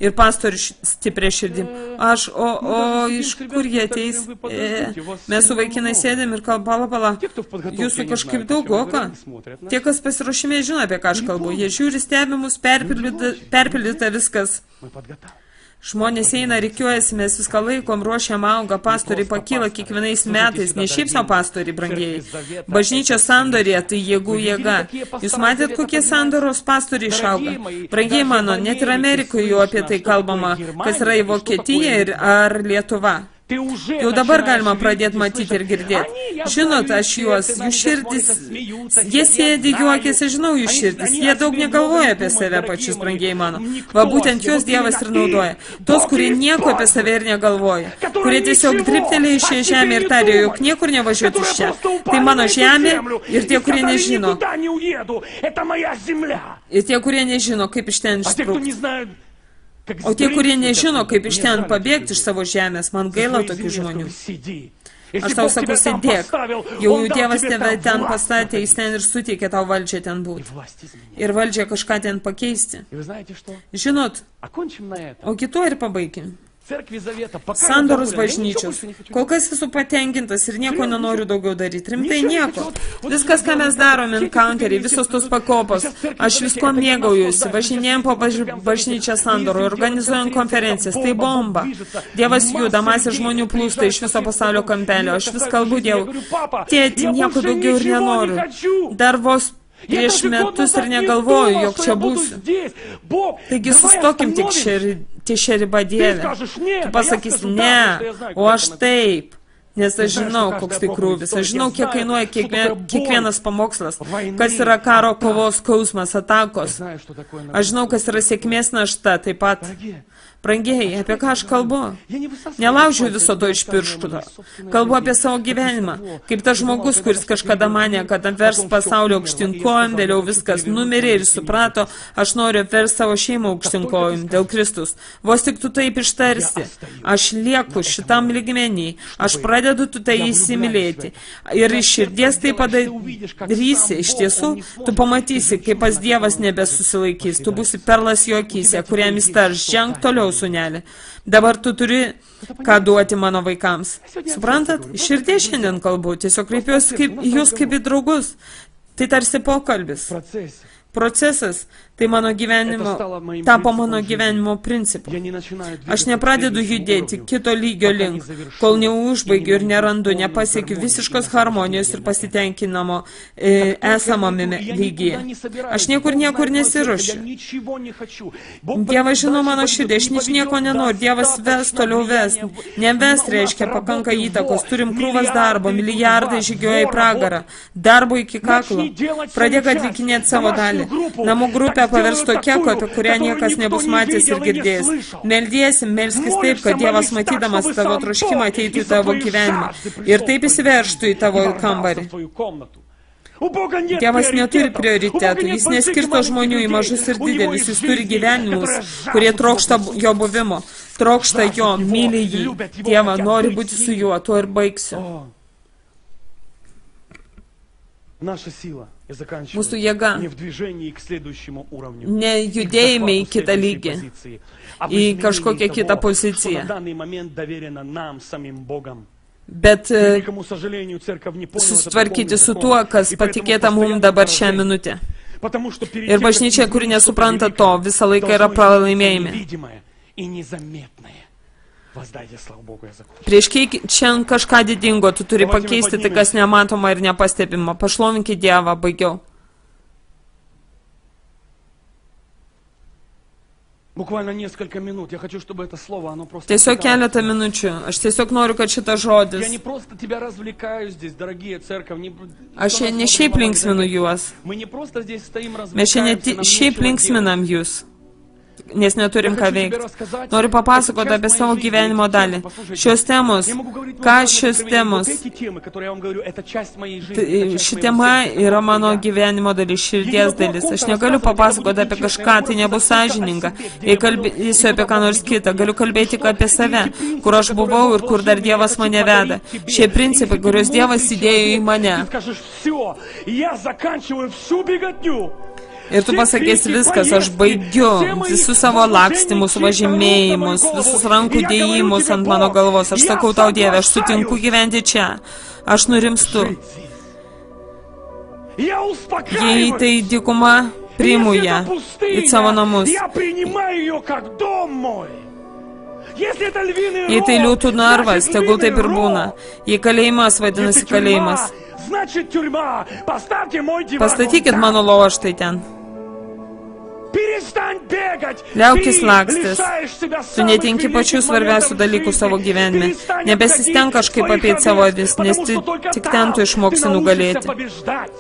Ir pastorių stiprią širdim. Aš, iš kur jie ateis? Mes su vaikinai sėdėm ir pala. Jūsų kažkaip daug, o ką? Tie, kas pasiruošime, žino, apie ką aš kalbu. Jie žiūri, stebimus, perpildyta viskas. Žmonės eina, rikiuojasi, mes viską laikom, ruošiam, auga, pastoriai pakyla kiekvienais metais, ne šiaip savo pastoriai, brangieji. Bažnyčios sandorė, tai jėgų jėga. Jūs matėt, kokie sandoros pastoriai išauga? Brangieji mano, net ir Amerikoje jau apie tai kalbama, kas yra į Vokietiją ar Lietuva. Jau dabar galima pradėti matyti ir girdėti. Žinot, aš juos, jų širdis, jie sėdi, juokėsi, žinau jų širdis, jie daug negalvoja apie save pačius, brangiai mano. Va būtent juos Dievas ir naudoja. Tos, kurie nieko apie save ir negalvoja, kurie tiesiog driptelė iš šią žemę ir tarė, jog niekur nevažiuotų iš čia. Tai mano žemė ir tie, kurie nežino. Ir tie, kurie nežino, kaip iš ten išsprūkti. O tie, kurie nežino, kaip iš ten pabėgti iš savo žemės, man gaila tokių žmonių. Aš tau sakau, sėdėk. Jau Dievas tave ten pastatė, jis ten ir suteikė tau valdžią ten būti. Ir valdžią kažką ten pakeisti. Žinot, o kitu ir pabaikim. Sandoros bažnyčios. Kol kas esu patenkintas ir nieko nenoriu daugiau daryti. Rimtai nieko. Viskas, ką mes darom, encounteriai, visos tos pakopos. Aš visko mėgaujuosi. Važinėjom po bažnyčią Sandoro, organizuojam konferencijas. Tai bomba. Dievas juda, masė žmonių plūsta iš viso pasaulio kampelio. Aš vis kalbu Dievui. Tėti, nieko daugiau ir nenoriu. Dar vos prieš metus ir negalvoju, jog čia būsiu. Taigi sustokim tik šią ribą Dievę. Tu pasakysi, ne, o aš taip. Nes aš žinau, koks tai krūvis. Aš žinau, kiek kainuoja kiekvienas pamokslas. Kas yra karo kovos skausmas, atakos. Aš žinau, kas yra sėkmės našta taip pat. Brangieji, apie ką aš kalbu? Nelaužiu viso to iš pirštų. Kalbu apie savo gyvenimą. Kaip tas žmogus, kuris kažkada manė, kad apvers pasaulio aukštinkojim, vėliau viskas numirė ir suprato, aš noriu apvers savo šeimą aukštinkojim dėl Kristus. Vos tik tu taip ištarsi. Aš lieku šitam lygmenį. Aš pradedu tu tai įsimylėti. Ir iš širdies tai padarysi. Iš tiesų, tu pamatysi, kaip pas Dievas nebesusilaikys. Tu būsi perlas jo akyse, kuriam jis tarš, ženk toliau, sunelė. Dabar tu turi ką duoti mano vaikams. Suprantat? Širdie šiandien kalbu. Tiesiog kreipiuosi jūs kaip į draugus. Tai tarsi pokalbis. Procesas. Tai mano gyvenimo, tapo mano gyvenimo principu. Aš nepradedu judėti kito lygio link, kol neužbaigiu ir nerandu, nepasiekiu visiškos harmonijos ir pasitenkinamo esamame lygyje. Aš niekur nesiruošiu. Dievas žino mano širdį, aš nieko nenoriu, Dievas ves, toliau ves. Neves reiškia pakanka įtakos, turim krūvas darbo, milijardai žygioja į pragarą, darbo iki kaklo. Pradėk atlikinėti savo dalį. Namų grupė pavers tokia, apie kurią niekas nebus matęs ir girdėjęs. Meldiesim, melskis taip, kad Dievas matydamas tavo troškimą ateitų į tavo gyvenimą ir taip įsiverštų į tavo kambarį. Dievas neturi prioritetų, jis neskirto žmonių į mažus ir didelius, jis turi gyvenimus, kurie trokšta jo buvimo, trokšta jo, myli jį. Dievą, nori būti su juo, tuo ir baigsiu. Mūsų jėga ne judėjime į kitą lygį, į kažkokią kitą poziciją, bet susitvarkyti su tuo, kas patikėta mums dabar šią minutę. Ir bažnyčia, kuri nesupranta to, visą laiką yra pralaimėjime. Prieš šiandien kažką didingo, tu turi pakeisti tai, kas nematoma ir nepastebima. Pašlovinkit Dievą, baigiau. Буквально несколько минут. Я хочу, чтобы это слово, оно просто... Tiesiog keletą minučių. Aš tiesiog noriu, kad šitas Я žodis. не просто тебя развлекаю здесь, дорогие церковь. Aš čia ne šiaip linksminu juos. Мы не просто здесь стоим, Mes čia ne развлекаемся, нам šiaip нечего делать. linksminam jūs, nes neturim ką veikti. Noriu papasakoti apie savo gyvenimo dalį. Šios temos, Я могу говорить ką вам šios откровенно, temos, вот эти темы, которые я вам говорю, это часть моей жизни, это часть ši моего tema сердца, yra это mano я. gyvenimo dalis, širdies dalis. Aš negaliu papasakoti apie kažką, tai nebus sąžininga. Jei kalbėsiu apie ką nors kitą, galiu kalbėti tik apie save, kur aš buvau ir kur dar Dievas mane veda. Šie principai, kuriuos Dievas įdėjo į mane. Ты скажешь, все, я заканчиваю всю беготню. Ir tu pasakysi viskas, aš baigiu visus savo lakstymus, važinėjimus, visus rankų dėjimus ant mano galvos. Aš sakau tau, Dieve, aš sutinku gyventi čia. Aš nurimstu. Я Jei успокаиваюсь. tai dykuma, priimu Если ją это į savo пустыня, namus. я принимаю ее как дом мой. Если это львиный Jei tai рог, liūtų narvas, значит, tegul taip ir львиный būna. рог. Jei kalėjimas vadinasi Если тюрьма, kalėjimas, значит тюрьма. Поставьте мой диван. pastatykit mano lovą štai ten. Перестань бегать. Liaukis Ты lakstis. лишаешь себя Tu самых netenki великих pačių svarbiausių моментов dalykų жизни. savo gyvenime. Перестань Nebesistenk обходить kažkaip своих apeiti savo овец, avis, nes потому что только tik там ten tu išmoksi ты научишься nugalėti. побеждать.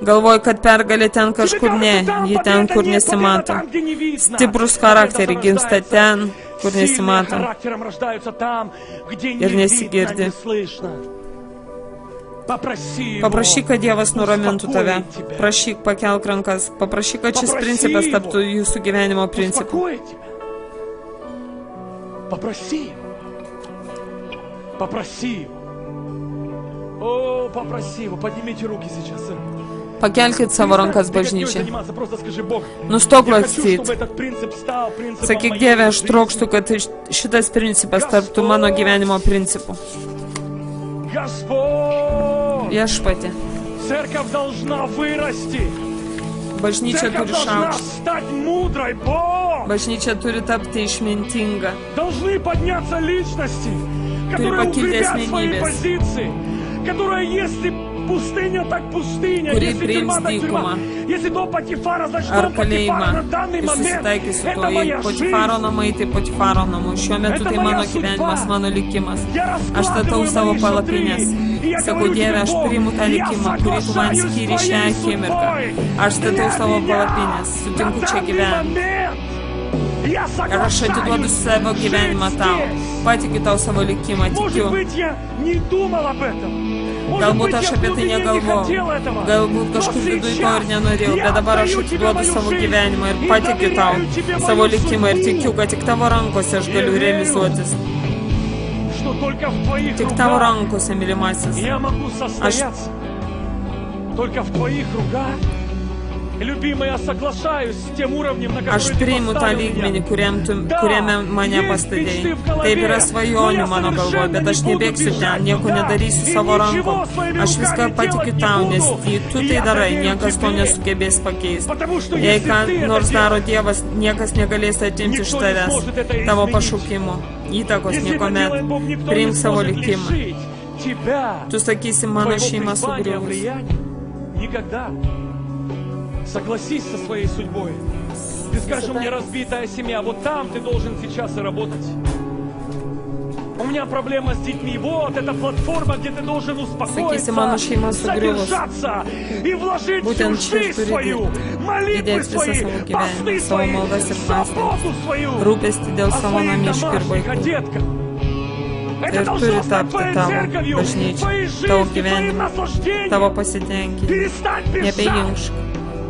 Galvoju, kad pergalė ten Тебе kažkur кажется, ne, там ji ten, победа kur нет, nesimato. победа там, где не видно. Stiprus Победа charakteriai gimsta рождается. ten, kur Сильные nesimato. характером рождаются там, где не Ir видно, nesigirdi. не слышно. Попроси его. Paprašyk, kad Dievas nuramintų tave. Успокоит тебя. Prašyk, pakelk rankas. Paprašyk, kad šis Paprašy principas его. taptų jūsų gyvenimo principu. Успокоит тебя. Попроси его. Попроси его. О, попроси его. Поднимите руки сейчас. Pakelkit savo rankas Беготнёй bažnyčiai. заниматься, просто скажи, Бог, Nustok я хочу, lakstyti. чтобы этот принцип стал принципом Sakyk, моей Dieve, aš жизни. trokštu, kad šitas principas taptų mano gyvenimo principu. Господь, Viešpatie, церковь должна вырасти. bažnyčia Церковь turi должна šaukti. стать мудрой. Бог, Bažnyčia turi tapti išmintinga. должны подняться личности, которые покинуть укрепят свои небес. позиции, которые, если пустыня, так пустыня, Kuri если тюрьма, priims так тюрьма, dykumą. если дом Патифара, значит Ar дом Патифара kalėjimą на данный ir момент, susitaikys su tuo, это jei моя Potifaro жизнь. namai, tai Potifaro namų. Šiuo metu tai mano gyvenimas, mano likimas. Я Aš statau раскладываю savo мои palapines. шатры, и я Sakau, говорю Dieve, тебе, aš Бог, priimu tą я likimą, kurį tu man соглашаюсь skyrį šią своей akimirką. судьбой Aš statau для savo меня palapines, на sutinku čia данный gyventi. момент. Я Ir aš atiduodu savo соглашаюсь gyvenimą жить tau. здесь. Patikiu tau savo likimą, Может tikiu. быть, я не думал об этом. Может Galbūt быть, aš я apie tai внутренне не negalvojau. хотел этого. Galbūt kažkur Но viduj to сейчас ir nenorėjau, я bet dabar aš отдаю тебе atiduodu мою savo жизнь gyvenimą ir и patikiu tau доверяю тебе savo мою likimą ir судьбу. tikiu, kad tik tavo rankose aš galiu Я верю. realizuotis. Что только в твоих Tik tavo руках rankose, mylimasis. я могу состояться. Только в твоих руках. Любимый, я соглашаюсь с тем уровнем, на Aš который ты priimu tą поставил lygmenį, меня. kuriame mane pastatėjai. Taip yra svajonių mano galvoje, bet aš nebėgsiu ten, nieko nedarysiu savo rankom. Aš viską patikiu tau, nes tu tai darai, niekas to nesugebės pakeisti. Jei ką nors daro Dievas, niekas negalės atimti iš tavęs tavo pašaukimo. Įtakos niekuomet. Priimk savo likimą. Tu sakysi, mano šeima sugriuvus. Никогда. Согласись со своей судьбой. Ты скажешь, у меня разбитая семья. Вот там ты должен сейчас и работать. У меня проблема с детьми. Вот эта платформа, где ты должен успокоиться, задержаться и вложить всю жизнь свою, молитвы свои, посты свои, заботу свою. Rūpestį dėl О savo своих namiškių ir домашних vaikų. детках. Это Ir должно turi стать tapti твоей tavo церковью, bažnyčia, твоей tavo жизнью, твоим gyvenimu, наслаждением. tavo pasitenkinimu. Перестань бежать. Nebeinkšk.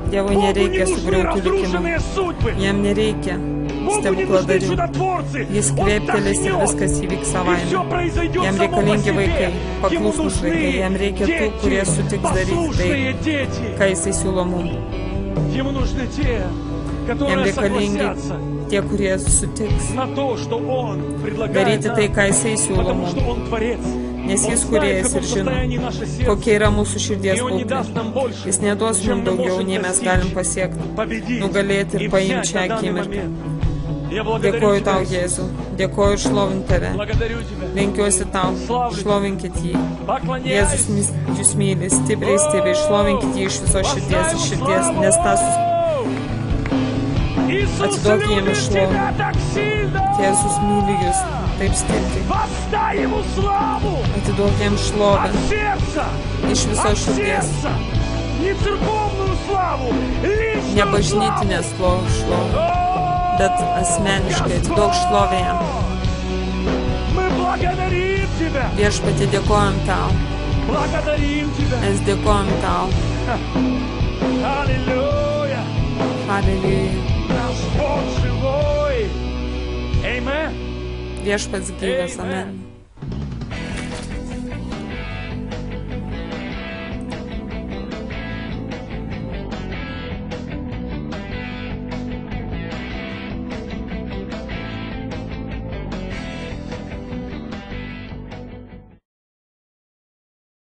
Dievui Богу не nereikia нужны sugriauti likimo. разрушенные судьбы. Jam nereikia Богу не нужны stebukladarių. чудотворцы. Jis Он kvėptelės ir вдохнет, viskas įvyks и все savaime. произойдет Jam само по reikalingi себе. vaikai, Ему paklusnus vaikai, нужны jam reikia tų, kurie дети, sutiks daryti послушные tai, дети. ką jisai siūlo mums. Ему нужны те, Jam которые reikalingi согласятся tie, kurie sutiks на то, что Он предлагает daryti tai, нам, ką jisai siūlo потому mums. что Он Творец. Nes Он jis знает, в kūrėjas каком ir žino, состоянии наше сердце. kokia yra mūsų širdies И Он не būklė. даст нам больше, Jis neduos чем mums мы daugiau, можем nei mes достичь, galim pasiekti, победить nugalėti ir и paimti взять šią на данный akimirką. момент. Я благодарю Dėkoju тебя, tau, Иисус. Jėzau. Dėkoju ir šlovint tave. Благодарю тебя. Lenkiuosi tau. Šlovinkit jį. Поклоняюсь. Jėzus jūs myli, stipriai, stipriai. Šlovinkit jį iš viso širdies, nes tas Иисус Atiduok jam любит šlovę. тебя так сильно. Jėzus myli jūs taip stipriai. Воздай Ему славу Atiduok jam šlovę от сердца, iš viso от širdies. сердца. Не церковную славу, личную Ne славу. bažnytinę šlovę, bet asmeniškai atiduok šlovę jam. Мы благодарим Тебя, Viešpatie, dėkojam tau. благодарим Тебя. Mes dėkojam tau. Аллилуйя. Halleluja. Наш Бог живой. Amen. Viešpats gyvas, amen.